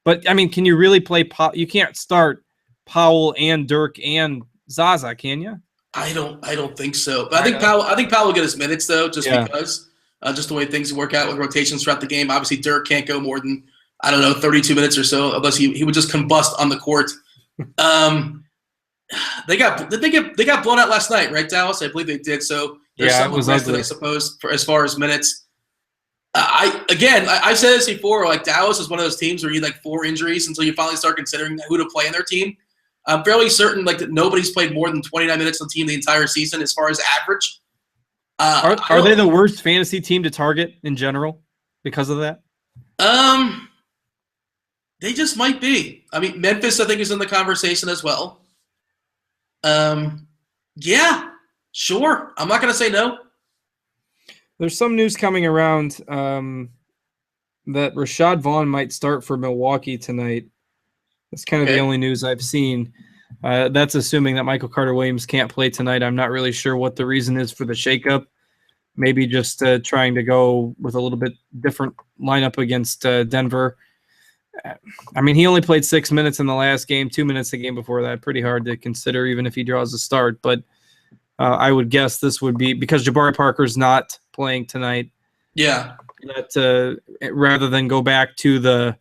But, I mean, can you really play Powell? You can't start Powell and Dirk and Zaza, can you? I don't think so. But I think Powell will get his minutes though, because just the way things work out with rotations throughout the game. Obviously, Dirk can't go more than 32 minutes or so, unless he would just combust on the court. They got blown out last night, right, Dallas? I believe they did. So there's some rested, I suppose, for as far as minutes. I've said this before. Like Dallas is one of those teams where you like 4 injuries until you finally start considering who to play in their team. I'm fairly certain that nobody's played more than 29 minutes on the team the entire season as far as average. Are they the worst fantasy team to target in general because of that? They just might be. I mean, Memphis, I think, is in the conversation as well. Yeah, sure. I'm not going to say no. There's some news coming around that Rashad Vaughn might start for Milwaukee tonight. That's kind of the only news I've seen. That's assuming that Michael Carter-Williams can't play tonight. I'm not really sure what the reason is for the shakeup. Maybe just trying to go with a little bit different lineup against Denver. I mean, he only played 6 minutes in the last game, 2 minutes the game before that. Pretty hard to consider even if he draws a start. But I would guess this would be because Jabari Parker's not playing tonight. Yeah. That rather than go back to the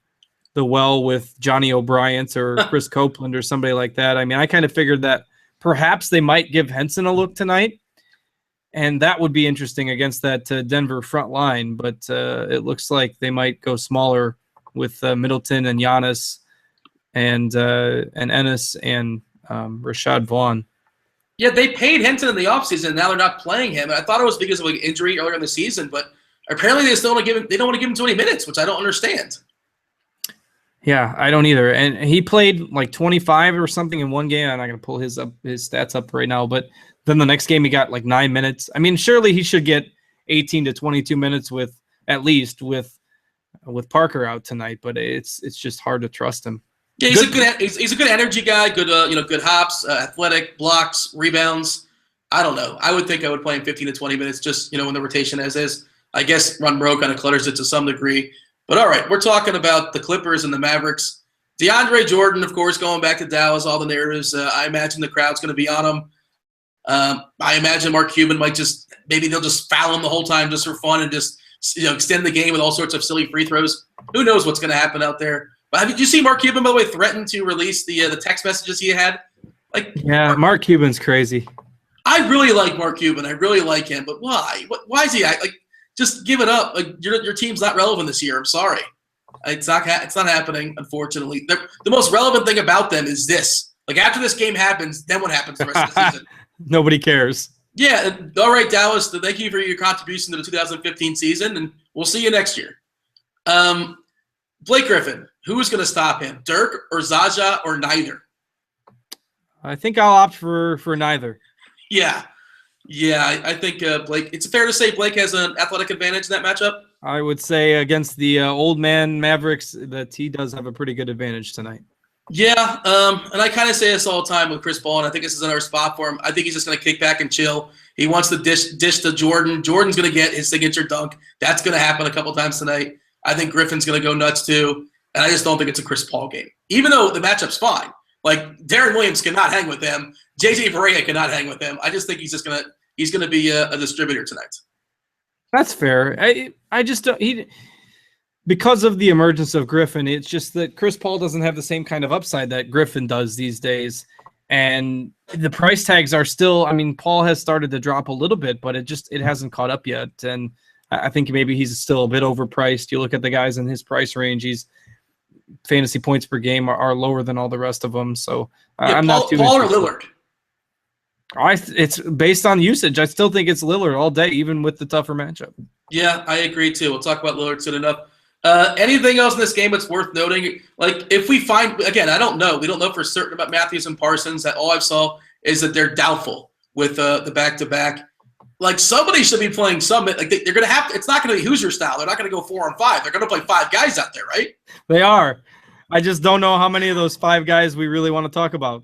well with Johnny O'Brien or Chris Copeland or somebody like that. I mean, I kind of figured that perhaps they might give Henson a look tonight, and that would be interesting against that Denver front line. But it looks like they might go smaller with Middleton and Giannis and Ennis and Rashad Vaughn. Yeah, they paid Henson in the offseason, and now they're not playing him. I thought it was because of like injury earlier in the season, but apparently they don't want to give him too many minutes, which I don't understand. Yeah, I don't either. And he played like 25 or something in one game. I'm not going to pull his stats up right now, but then the next game he got like 9 minutes. I mean, surely he should get 18 to 22 minutes with Parker out tonight, but it's just hard to trust him. Yeah, he's a good energy guy. Good good hops, athletic, blocks, rebounds. I don't know. I would think I would play him 15 to 20 minutes, just in the rotation as is. I guess Ron Moreau kind of clutters it to some degree. But all right, we're talking about the Clippers and the Mavericks. DeAndre Jordan, of course, going back to Dallas. All the narratives. I imagine the crowd's going to be on him. I imagine Mark Cuban might maybe they'll just foul him the whole time just for fun and just extend the game with all sorts of silly free throws. Who knows what's going to happen out there? But did you see Mark Cuban, by the way, threaten to release the text messages he had? Mark Cuban's crazy. I really like Mark Cuban. I really like him. But why? Why is he like? Just give it up. Like your team's not relevant this year. I'm sorry. It's not happening, unfortunately. The most relevant thing about them is this. Like after this game happens, then what happens the rest of the season? Nobody cares. Yeah. All right, Dallas. Thank you for your contribution to the 2015 season, and we'll see you next year. Blake Griffin. Who is going to stop him? Dirk or Zaza or neither? I think I'll opt for neither. Yeah. I think Blake. It's fair to say Blake has an athletic advantage in that matchup. I would say against the old man Mavericks that he does have a pretty good advantage tonight. Yeah, and I kind of say this all the time with Chris Paul, and I think this is another spot for him. I think he's just going to kick back and chill. He wants to dish to Jordan. Jordan's going to get his signature dunk. That's going to happen a couple times tonight. I think Griffin's going to go nuts too, and I just don't think it's a Chris Paul game. Even though the matchup's fine. Like Darren Williams cannot hang with them. JJ Barea cannot hang with them. I just think he's going to be a distributor tonight. That's fair. I just don't. Because of the emergence of Griffin, it's just that Chris Paul doesn't have the same kind of upside that Griffin does these days. And the price tags are still, I mean, Paul has started to drop a little bit, but it hasn't caught up yet. And I think maybe he's still a bit overpriced. You look at the guys in his price range, he's fantasy points per game are lower than all the rest of them. So I'm not too Paul or Lillard? It's based on usage. I still think it's Lillard all day, even with the tougher matchup. Yeah, I agree too. We'll talk about Lillard soon enough. Anything else in this game that's worth noting? Like if we find, again, I don't know. We don't know for certain about Matthews and Parsons. That all I saw is that they're doubtful with the back-to-back. Like somebody should be playing some. Like they're going to have to. It's not going to be Hoosier style. They're not going to go 4 on 5. They're going to play 5 guys out there, right? They are. I just don't know how many of those 5 guys we really want to talk about.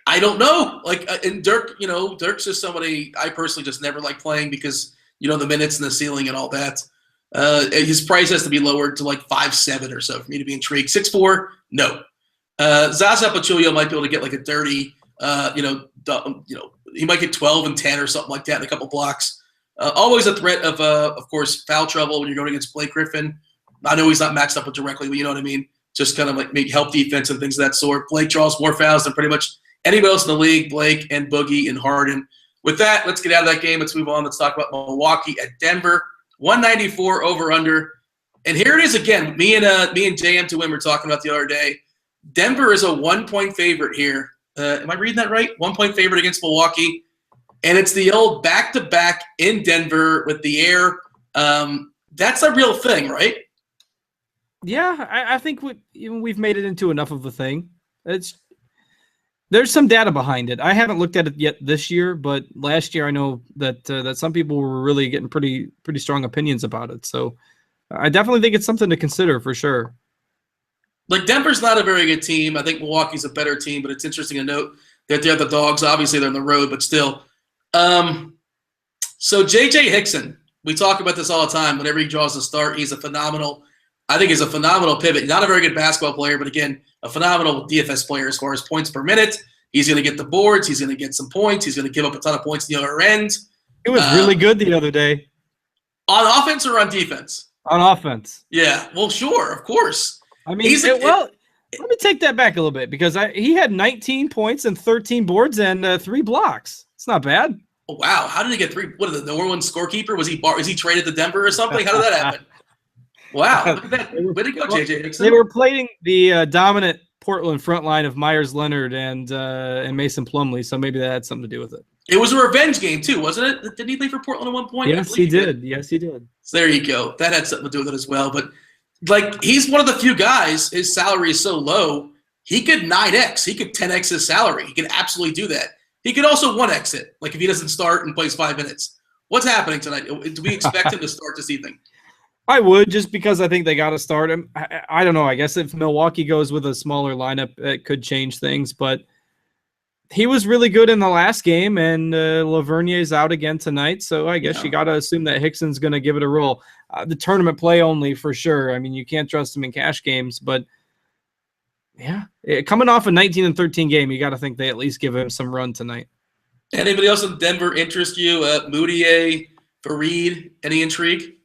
I don't know. Like, and Dirk, Dirk's just somebody I personally just never like playing because, the minutes and the ceiling and all that. His price has to be lowered to like 5'7" or so for me to be intrigued. 6'4", no. Zaza Pachulia might be able to get like a dirty, he might get 12 and 10 or something like that in a couple blocks. Always a threat of course, foul trouble when you're going against Blake Griffin. I know he's not matched up with directly, but you know what I mean? Just kind of like make help defense and things of that sort. Blake draws more fouls than pretty much anybody else in the league, Blake and Boogie and Harden. With that, let's get out of that game. Let's move on. Let's talk about Milwaukee at Denver. 194 over-under. And here it is again. Me and JM to win were talking about the other day. Denver is a 1-point favorite here. Am I reading that right? 1-point favorite against Milwaukee. And it's the old back-to-back in Denver with the air. That's a real thing, right? Yeah, I think we've made it into enough of a thing. There's some data behind it. I haven't looked at it yet this year, but last year I know that some people were really getting pretty strong opinions about it. So I definitely think it's something to consider for sure. Like Denver's not a very good team. I think Milwaukee's a better team, but it's interesting to note that they're the dogs. Obviously, they're on the road, but still. So J.J. Hickson, we talk about this all the time. Whenever he draws a start, he's a phenomenal pivot. Not a very good basketball player, but again, a phenomenal DFS player as far as points per minute. He's going to get the boards. He's going to get some points. He's going to give up a ton of points at the other end. He was really good the other day. On offense or on defense? On offense. Yeah, well, sure, of course. I mean, let me take that back a little bit because he had 19 points and 13 boards and 3 blocks. It's not bad. Oh, wow, how did he get 3? What, the number one scorekeeper? Was he traded to Denver or something? How did that happen? Wow, look at that. Way to go, J.J. Hickson. They were playing the dominant Portland front line of Myers Leonard and Mason Plumlee, so maybe that had something to do with it. It was a revenge game, too, wasn't it? Didn't he leave for Portland at one point? Yes, he did. Yes, he did. So there you go. That had something to do with it as well. But, he's one of the few guys, his salary is so low, he could 9X. He could 10X his salary. He could absolutely do that. He could also 1X it, if he doesn't start and plays 5 minutes. What's happening tonight? Do we expect him to start this evening? I would, just because I think they got to start him. I don't know. I guess if Milwaukee goes with a smaller lineup, it could change things. But he was really good in the last game, and Lavernier's out again tonight. So I guess you got to assume that Hickson's going to give it a roll. The tournament play only for sure. I mean, you can't trust him in cash games. But, yeah, coming off a 19-13 game, you got to think they at least give him some run tonight. Anybody else in Denver interest you? Moutier, Fareed, any intrigue?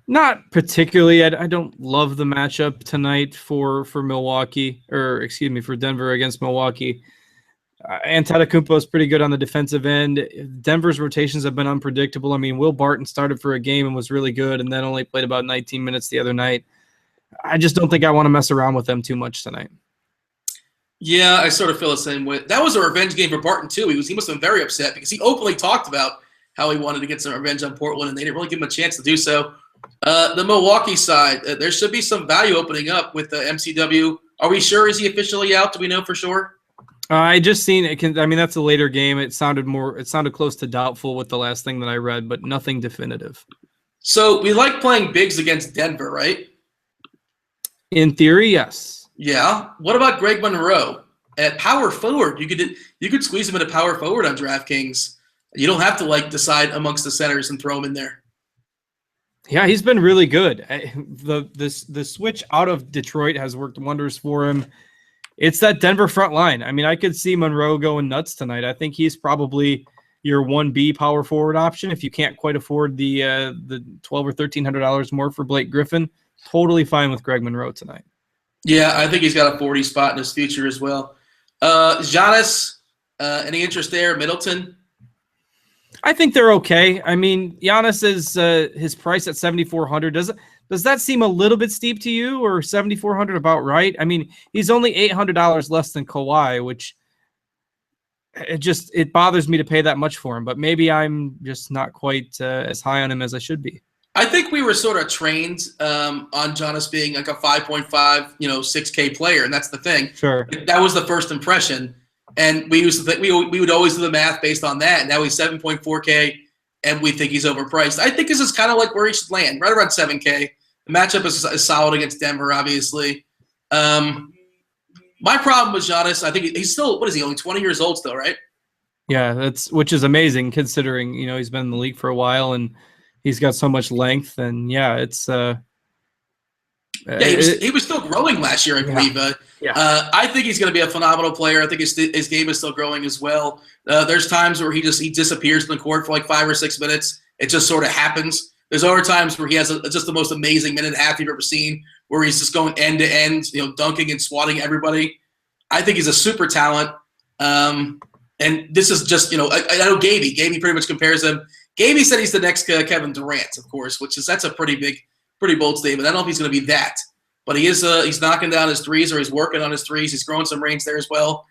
Not particularly. I don't love the matchup tonight for Milwaukee, or excuse me, for Denver against Milwaukee. Antetokounmpo is pretty good on the defensive end. Denver's rotations have been unpredictable. I mean, Will Barton started for a game and was really good, and then only played about 19 minutes the other night. I just don't think I want to mess around with them too much tonight. Yeah, I sort of feel the same way. That was a revenge game for Barton too. He must have been very upset because he openly talked about how he wanted to get some revenge on Portland, and they didn't really give him a chance to do so. The Milwaukee side, there should be some value opening up with the MCW. Are we sure? Is he officially out? Do we know for sure? I just seen it. That's a later game. It sounded close to doubtful with the last thing that I read, but nothing definitive. So we like playing bigs against Denver, right? In theory, yes. Yeah. What about Greg Monroe at power forward? You could squeeze him into power forward on DraftKings. You don't have to decide amongst the centers and throw him in there. Yeah, he's been really good. The switch out of Detroit has worked wonders for him. It's that Denver front line. I mean, I could see Monroe going nuts tonight. I think he's probably your 1B power forward option if you can't quite afford the $1,200 or $1,300 more for Blake Griffin. Totally fine with Greg Monroe tonight. Yeah, I think he's got a 40 spot in his future as well. Giannis, any interest there? Middleton? I think they're okay. I mean, Giannis is his price at $7,400. Does that seem a little bit steep to you, or $7,400 about right? I mean, he's only $800 less than Kawhi, which it bothers me to pay that much for him. But maybe I'm just not quite as high on him as I should be. I think we were sort of trained on Giannis being like a 5.5, 6K player, and that's the thing. Sure, that was the first impression. And we used to think we would always do the math based on that. Now he's 7.4K, and we think he's overpriced. I think this is kind of like where he should land, right around 7K. The matchup is solid against Denver, obviously. My problem with Giannis, I think he's still, what is he, only 20 years old still, right? Yeah, which is amazing considering, he's been in the league for a while and he's got so much length. And yeah, it's Yeah, he was still growing last year, I believe. I think he's going to be a phenomenal player. I think his game is still growing as well. There's times where he disappears from the court for like 5 or 6 minutes. It just sort of happens. There's other times where he has just the most amazing minute and a half you've ever seen, where he's just going end to end, dunking and swatting everybody. I think he's a super talent. And this is just, I know Gaby pretty much compares him. Gaby said he's the next Kevin Durant, of course, that's a pretty bold statement. I don't know if he's going to be that, but he is. He's knocking down his threes, or he's working on his threes. He's growing some range there as well.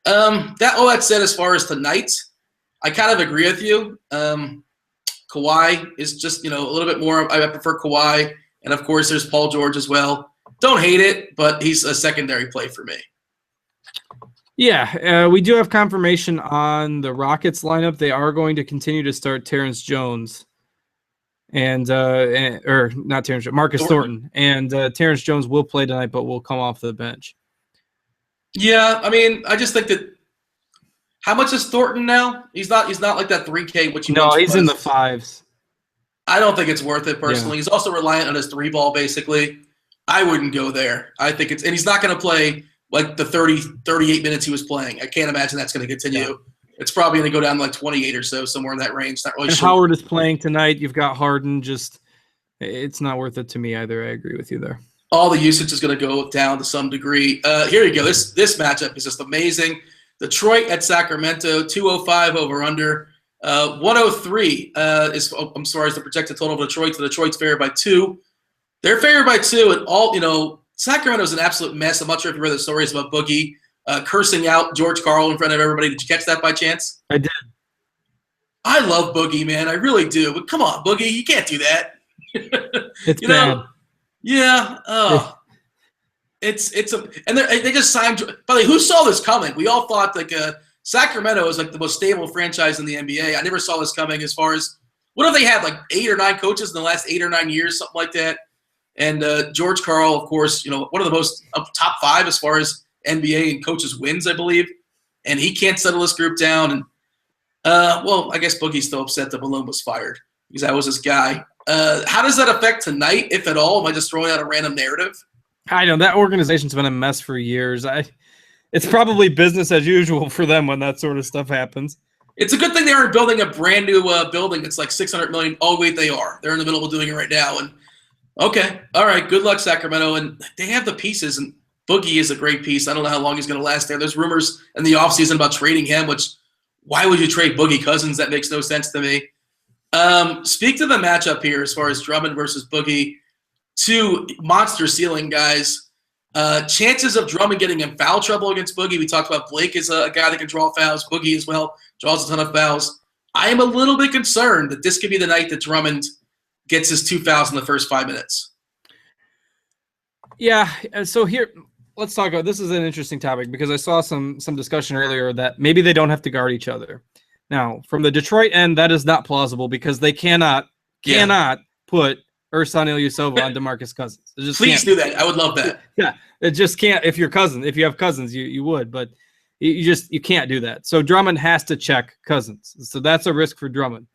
That said, as far as tonight, I kind of agree with you. Kawhi is just, a little bit more. I prefer Kawhi, and of course, there's Paul George as well. Don't hate it, but he's a secondary play for me. Yeah, we do have confirmation on the Rockets lineup. They are going to continue to start Terrence Jones. Or not Terrence, Marcus Thornton. And Terrence Jones will play tonight, but will come off the bench. Yeah, I mean, I just think that how much is Thornton now? He's not like that 3K, which he's in the 5s. I don't think it's worth it personally. Yeah. He's also reliant on his 3-ball, basically. I wouldn't go there. I think and he's not going to play like the 38 minutes he was playing. I can't imagine that's going to continue. Yeah. It's probably going to go down to like 28 or so, somewhere in that range. Not really and sure. Howard is playing tonight. You've got Harden. It's not worth it to me either. I agree with you there. All the usage is going to go down to some degree. Here you go. This matchup is just amazing. Detroit at Sacramento, 205 over under. 103 is the projected total of Detroit. So Detroit's favored by 2. They're favored by 2, and Sacramento's an absolute mess. I'm not sure if you read the stories about Boogie cursing out George Karl in front of everybody. Did you catch that by chance? I did. I love Boogie, man. I really do. But come on, Boogie, you can't do that. It's bad. Yeah. Oh. And they just signed. By the way, who saw this coming? We all thought Sacramento is like the most stable franchise in the NBA. I never saw this coming. As far as what have they had, like 8 or 9 coaches in the last 8 or 9 years, something like that. And George Karl, of course, one of the most top 5 as far as NBA and coaches wins, I believe. And he can't settle this group down. And I guess Boogie's still upset that Malone was fired because that was his guy. How does that affect tonight, if at all? Am I just throwing out a random narrative? I know that organization's been a mess for years. It's probably business as usual for them when that sort of stuff happens. It's a good thing they aren't building a brand new building that's like $600 million. Oh wait, they are. They're in the middle of doing it right now. And okay, all right. Good luck, Sacramento. And they have the pieces, and Boogie is a great piece. I don't know how long he's going to last there. There's rumors in the offseason about trading him, which why would you trade Boogie Cousins? That makes no sense to me. Speak to the matchup here as far as Drummond versus Boogie. 2 monster ceiling guys. Chances of Drummond getting in foul trouble against Boogie. We talked about Blake is a guy that can draw fouls. Boogie as well draws a ton of fouls. I am a little bit concerned that this could be the night that Drummond gets his 2 fouls in the first 5 minutes. Yeah, so here, let's talk about this. Is an interesting topic because I saw some discussion earlier that maybe they don't have to guard each other. Now, from the Detroit end, that is not plausible because they cannot put Ersan Ilyasova on DeMarcus Cousins. Please do that. I would love that. Yeah, it just can't. If you have Cousins, you would, but you can't do that. So Drummond has to check Cousins. So that's a risk for Drummond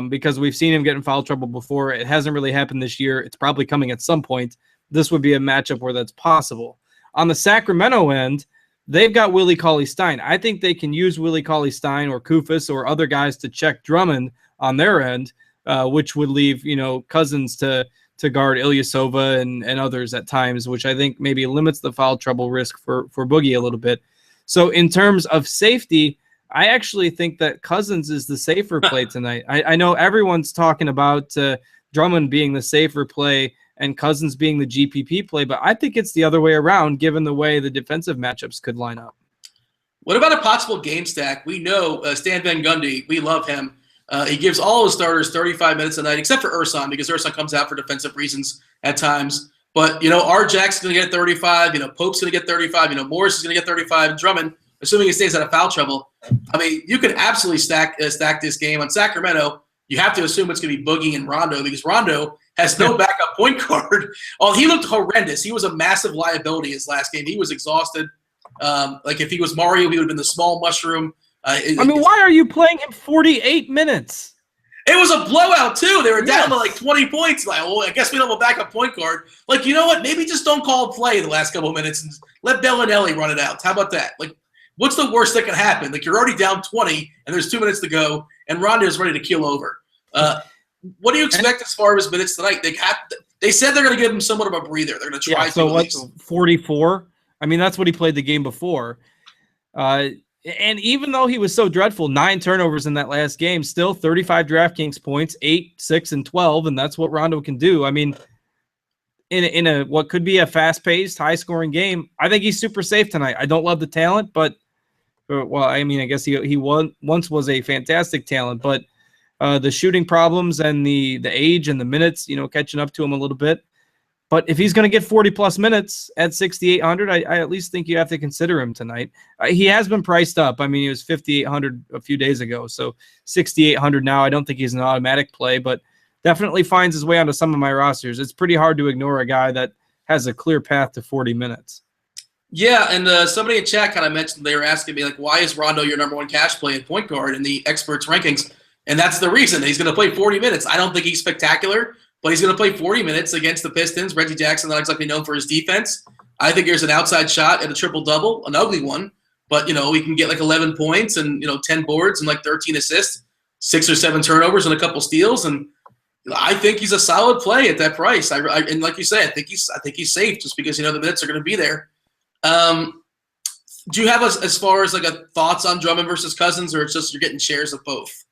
because we've seen him get in foul trouble before. It hasn't really happened this year. It's probably coming at some point. This would be a matchup where that's possible. On the Sacramento end, they've got Willie Cauley-Stein. I think they can use Willie Cauley-Stein or Kufis or other guys to check Drummond on their end, which would leave Cousins to guard Ilyasova and others at times, which I think maybe limits the foul trouble risk for Boogie a little bit. So in terms of safety, I actually think that Cousins is the safer play tonight. I know everyone's talking about Drummond being the safer play and Cousins being the GPP play, but I think it's the other way around given the way the defensive matchups could line up. What about a possible game stack? We know Stan Van Gundy, we love him. He gives all his starters 35 minutes a night, except for Ersan, because Ersan comes out for defensive reasons at times. But, R. Jack's going to get 35. Pope's going to get 35. Morris is going to get 35. Drummond, assuming he stays out of foul trouble. I mean, you can absolutely stack this game. On Sacramento, you have to assume it's going to be Boogie and Rondo because Rondo has no backup point guard. Oh, he looked horrendous. He was a massive liability his last game. He was exhausted. If he was Mario, he would have been the small mushroom. Why are you playing him 48 minutes? It was a blowout, too. They were down to like 20 points. Like, oh, I guess we don't have a backup point guard. Like, you know what? Maybe just don't call a play the last couple of minutes and let Bellinelli run it out. How about that? Like, what's the worst that can happen? Like, you're already down 20, and there's 2 minutes to go, and Rondo's ready to keel over. What do you expect as far as minutes tonight? They said they're going to give him somewhat of a breather. They're going to try. So what's 44? I mean, that's what he played the game before. And even though he was so dreadful, 9 turnovers in that last game, still 35 DraftKings points, 8, 6, and 12, and that's what Rondo can do. I mean, in a what could be a fast-paced, high-scoring game, I think he's super safe tonight. I don't love the talent, but well, I mean, I guess he once was a fantastic talent, but the shooting problems and the age and the minutes, catching up to him a little bit. But if he's going to get 40-plus minutes at 6,800, I at least think you have to consider him tonight. He has been priced up. I mean, he was 5,800 a few days ago, so 6,800 now. I don't think he's an automatic play, but definitely finds his way onto some of my rosters. It's pretty hard to ignore a guy that has a clear path to 40 minutes. Yeah, and somebody in chat kind of mentioned, they were asking me, like, why is Rondo your number one cash play at point guard in the experts' rankings? And that's the reason. He's going to play 40 minutes. I don't think he's spectacular, but he's going to play 40 minutes against the Pistons. Reggie Jackson, not exactly known for his defense. I think there's an outside shot at a triple-double, an ugly one. But, he can get like 11 points and, 10 boards and like 13 assists, 6 or 7 turnovers and a couple steals. And I think he's a solid play at that price. And like you say, I think he's safe just because, the minutes are going to be there. Do you have as far as like a thoughts on Drummond versus Cousins, or it's just you're getting shares of both?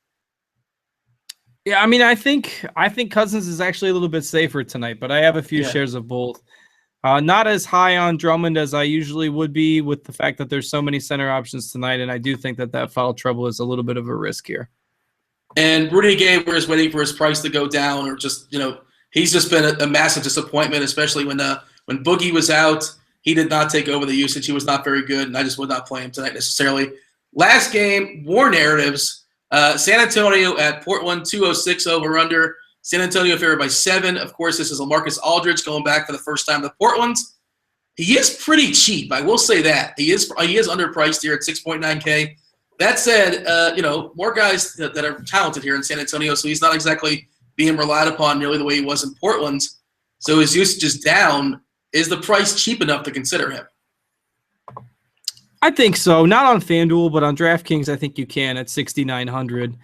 Yeah, I mean, I think Cousins is actually a little bit safer tonight, but I have a few shares of both. Not as high on Drummond as I usually would be with the fact that there's so many center options tonight, and I do think that foul trouble is a little bit of a risk here. And Rudy Gay, we're just waiting for his price to go down, or just he's just been a massive disappointment, especially when Boogie was out. He did not take over the usage. He was not very good, and I just would not play him tonight necessarily. Last game, war narratives. San Antonio at Portland, 206 over-under. San Antonio favored by 7. Of course, this is LaMarcus Aldridge going back for the first time to Portland. He is pretty cheap. I will say that. He is underpriced here at 6.9K. That said, more guys that are talented here in San Antonio, so he's not exactly being relied upon nearly the way he was in Portland. So his usage is down. Is the price cheap enough to consider him? I think so. Not on FanDuel, but on DraftKings, I think you can at 6,900.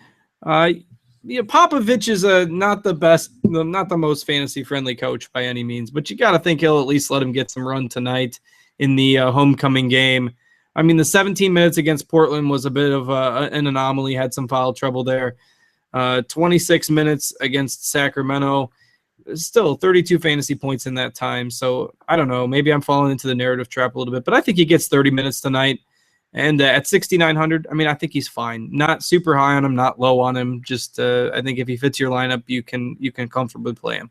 Popovich is not the most fantasy-friendly coach by any means, but you got to think he'll at least let him get some run tonight in the homecoming game. I mean, the 17 minutes against Portland was a bit of an anomaly, had some foul trouble there. 26 minutes against Sacramento. Still 32 fantasy points in that time. So I don't know. Maybe I'm falling into the narrative trap a little bit, but I think he gets 30 minutes tonight. And at 6,900, I mean, I think he's fine. Not super high on him, not low on him. Just I think if he fits your lineup, you can comfortably play him.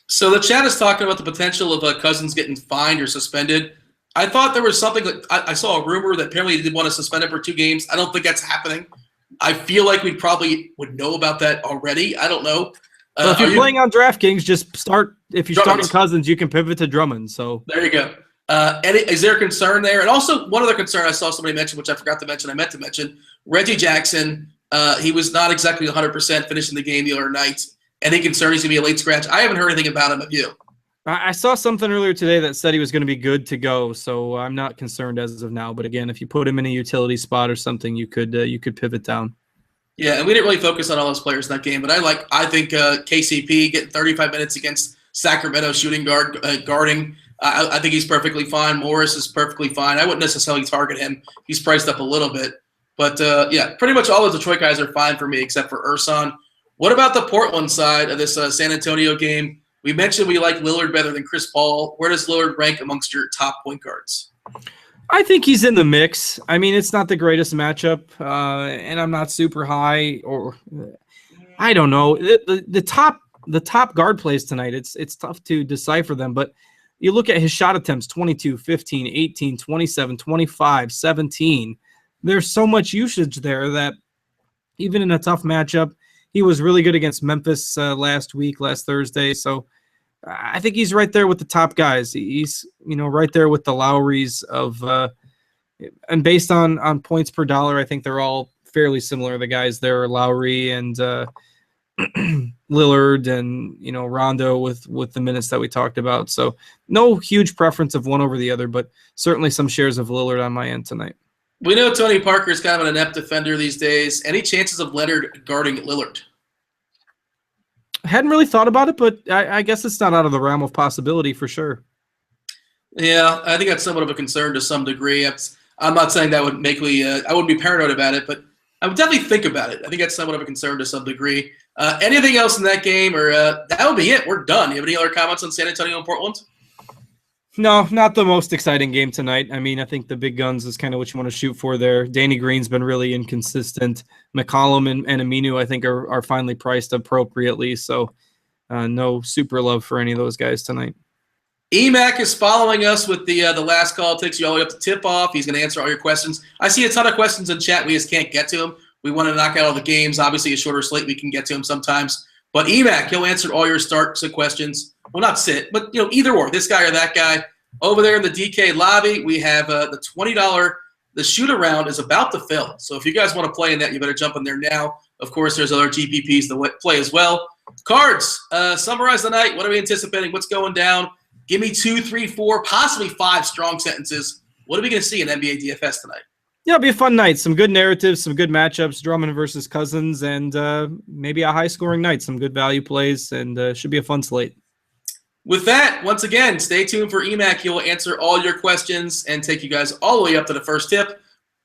So the chat is talking about the potential of Cousins getting fined or suspended. I thought there was something that I saw a rumor that apparently he did want to suspend him for 2 games. I don't think that's happening. I feel like we probably would know about that already. I don't know. So if you're playing on DraftKings, just start. If you're starting Cousins, you can pivot to Drummond. So there you go. Is there a concern there? And also one other concern I saw somebody mention, which I forgot to mention, I meant to mention, Reggie Jackson. He was not exactly 100% finishing the game the other night. Any concern he's going to be a late scratch? I haven't heard anything about him. Have you? I saw something earlier today that said he was going to be good to go, so I'm not concerned as of now. But again, if you put him in a utility spot or something, you could pivot down. Yeah, and we didn't really focus on all those players in that game, but I think KCP getting 35 minutes against Sacramento shooting guarding. I think he's perfectly fine. Morris is perfectly fine. I wouldn't necessarily target him. He's priced up a little bit. But, pretty much all the Detroit guys are fine for me except for Ersan. What about the Portland side of this San Antonio game? We mentioned we like Lillard better than Chris Paul. Where does Lillard rank amongst your top point guards? I think he's in the mix. I mean, it's not the greatest matchup, and I'm not super high, or I don't know. The top guard plays tonight, it's tough to decipher them, but you look at his shot attempts, 22, 15, 18, 27, 25, 17. There's so much usage there that even in a tough matchup, he was really good against Memphis last Thursday. So I think he's right there with the top guys. He's right there with the Lowrys of, and based on points per dollar, I think they're all fairly similar. The guys there are Lowry and Lillard and Rondo with the minutes that we talked about. So no huge preference of one over the other, but certainly some shares of Lillard on my end tonight. We know Tony Parker is kind of an inept defender these days. Any chances of Leonard guarding Lillard? I hadn't really thought about it, but I guess it's not out of the realm of possibility for sure. Yeah, I think that's somewhat of a concern to some degree. I'm not saying that would make me I wouldn't be paranoid about it, but I would definitely think about it. I think that's somewhat of a concern to some degree. Anything else in that game, or that would be it? We're done. You have any other comments on San Antonio and Portland? No, not the most exciting game tonight. I mean, I think the big guns is kind of what you want to shoot for there. Danny Green's been really inconsistent. McCollum and Aminu, I think, are finally priced appropriately. So no super love for any of those guys tonight. EMAC is following us with the last call. It takes you all the way up to tip-off. He's going to answer all your questions. I see a ton of questions in chat. We just can't get to them. We want to knock out all the games. Obviously, a shorter slate, we can get to them sometimes. But EMAC, he'll answer all your start questions. Well, not sit, but either or, this guy or that guy. Over there in the DK lobby, we have the $20. The shoot-around is about to fill. So if you guys want to play in that, you better jump in there now. Of course, there's other GPPs to play as well. Cards, summarize the night. What are we anticipating? What's going down? Give me 2, 3, 4, possibly 5 strong sentences. What are we going to see in NBA DFS tonight? Yeah, it'll be a fun night. Some good narratives, some good matchups, Drummond versus Cousins, and maybe a high-scoring night. Some good value plays, and should be a fun slate. With that, once again, stay tuned for EMAC. He will answer all your questions and take you guys all the way up to the first tip.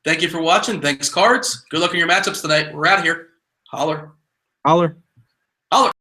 Thank you for watching. Thanks, Cards. Good luck in your matchups tonight. We're out of here. Holler. Holler. Holler.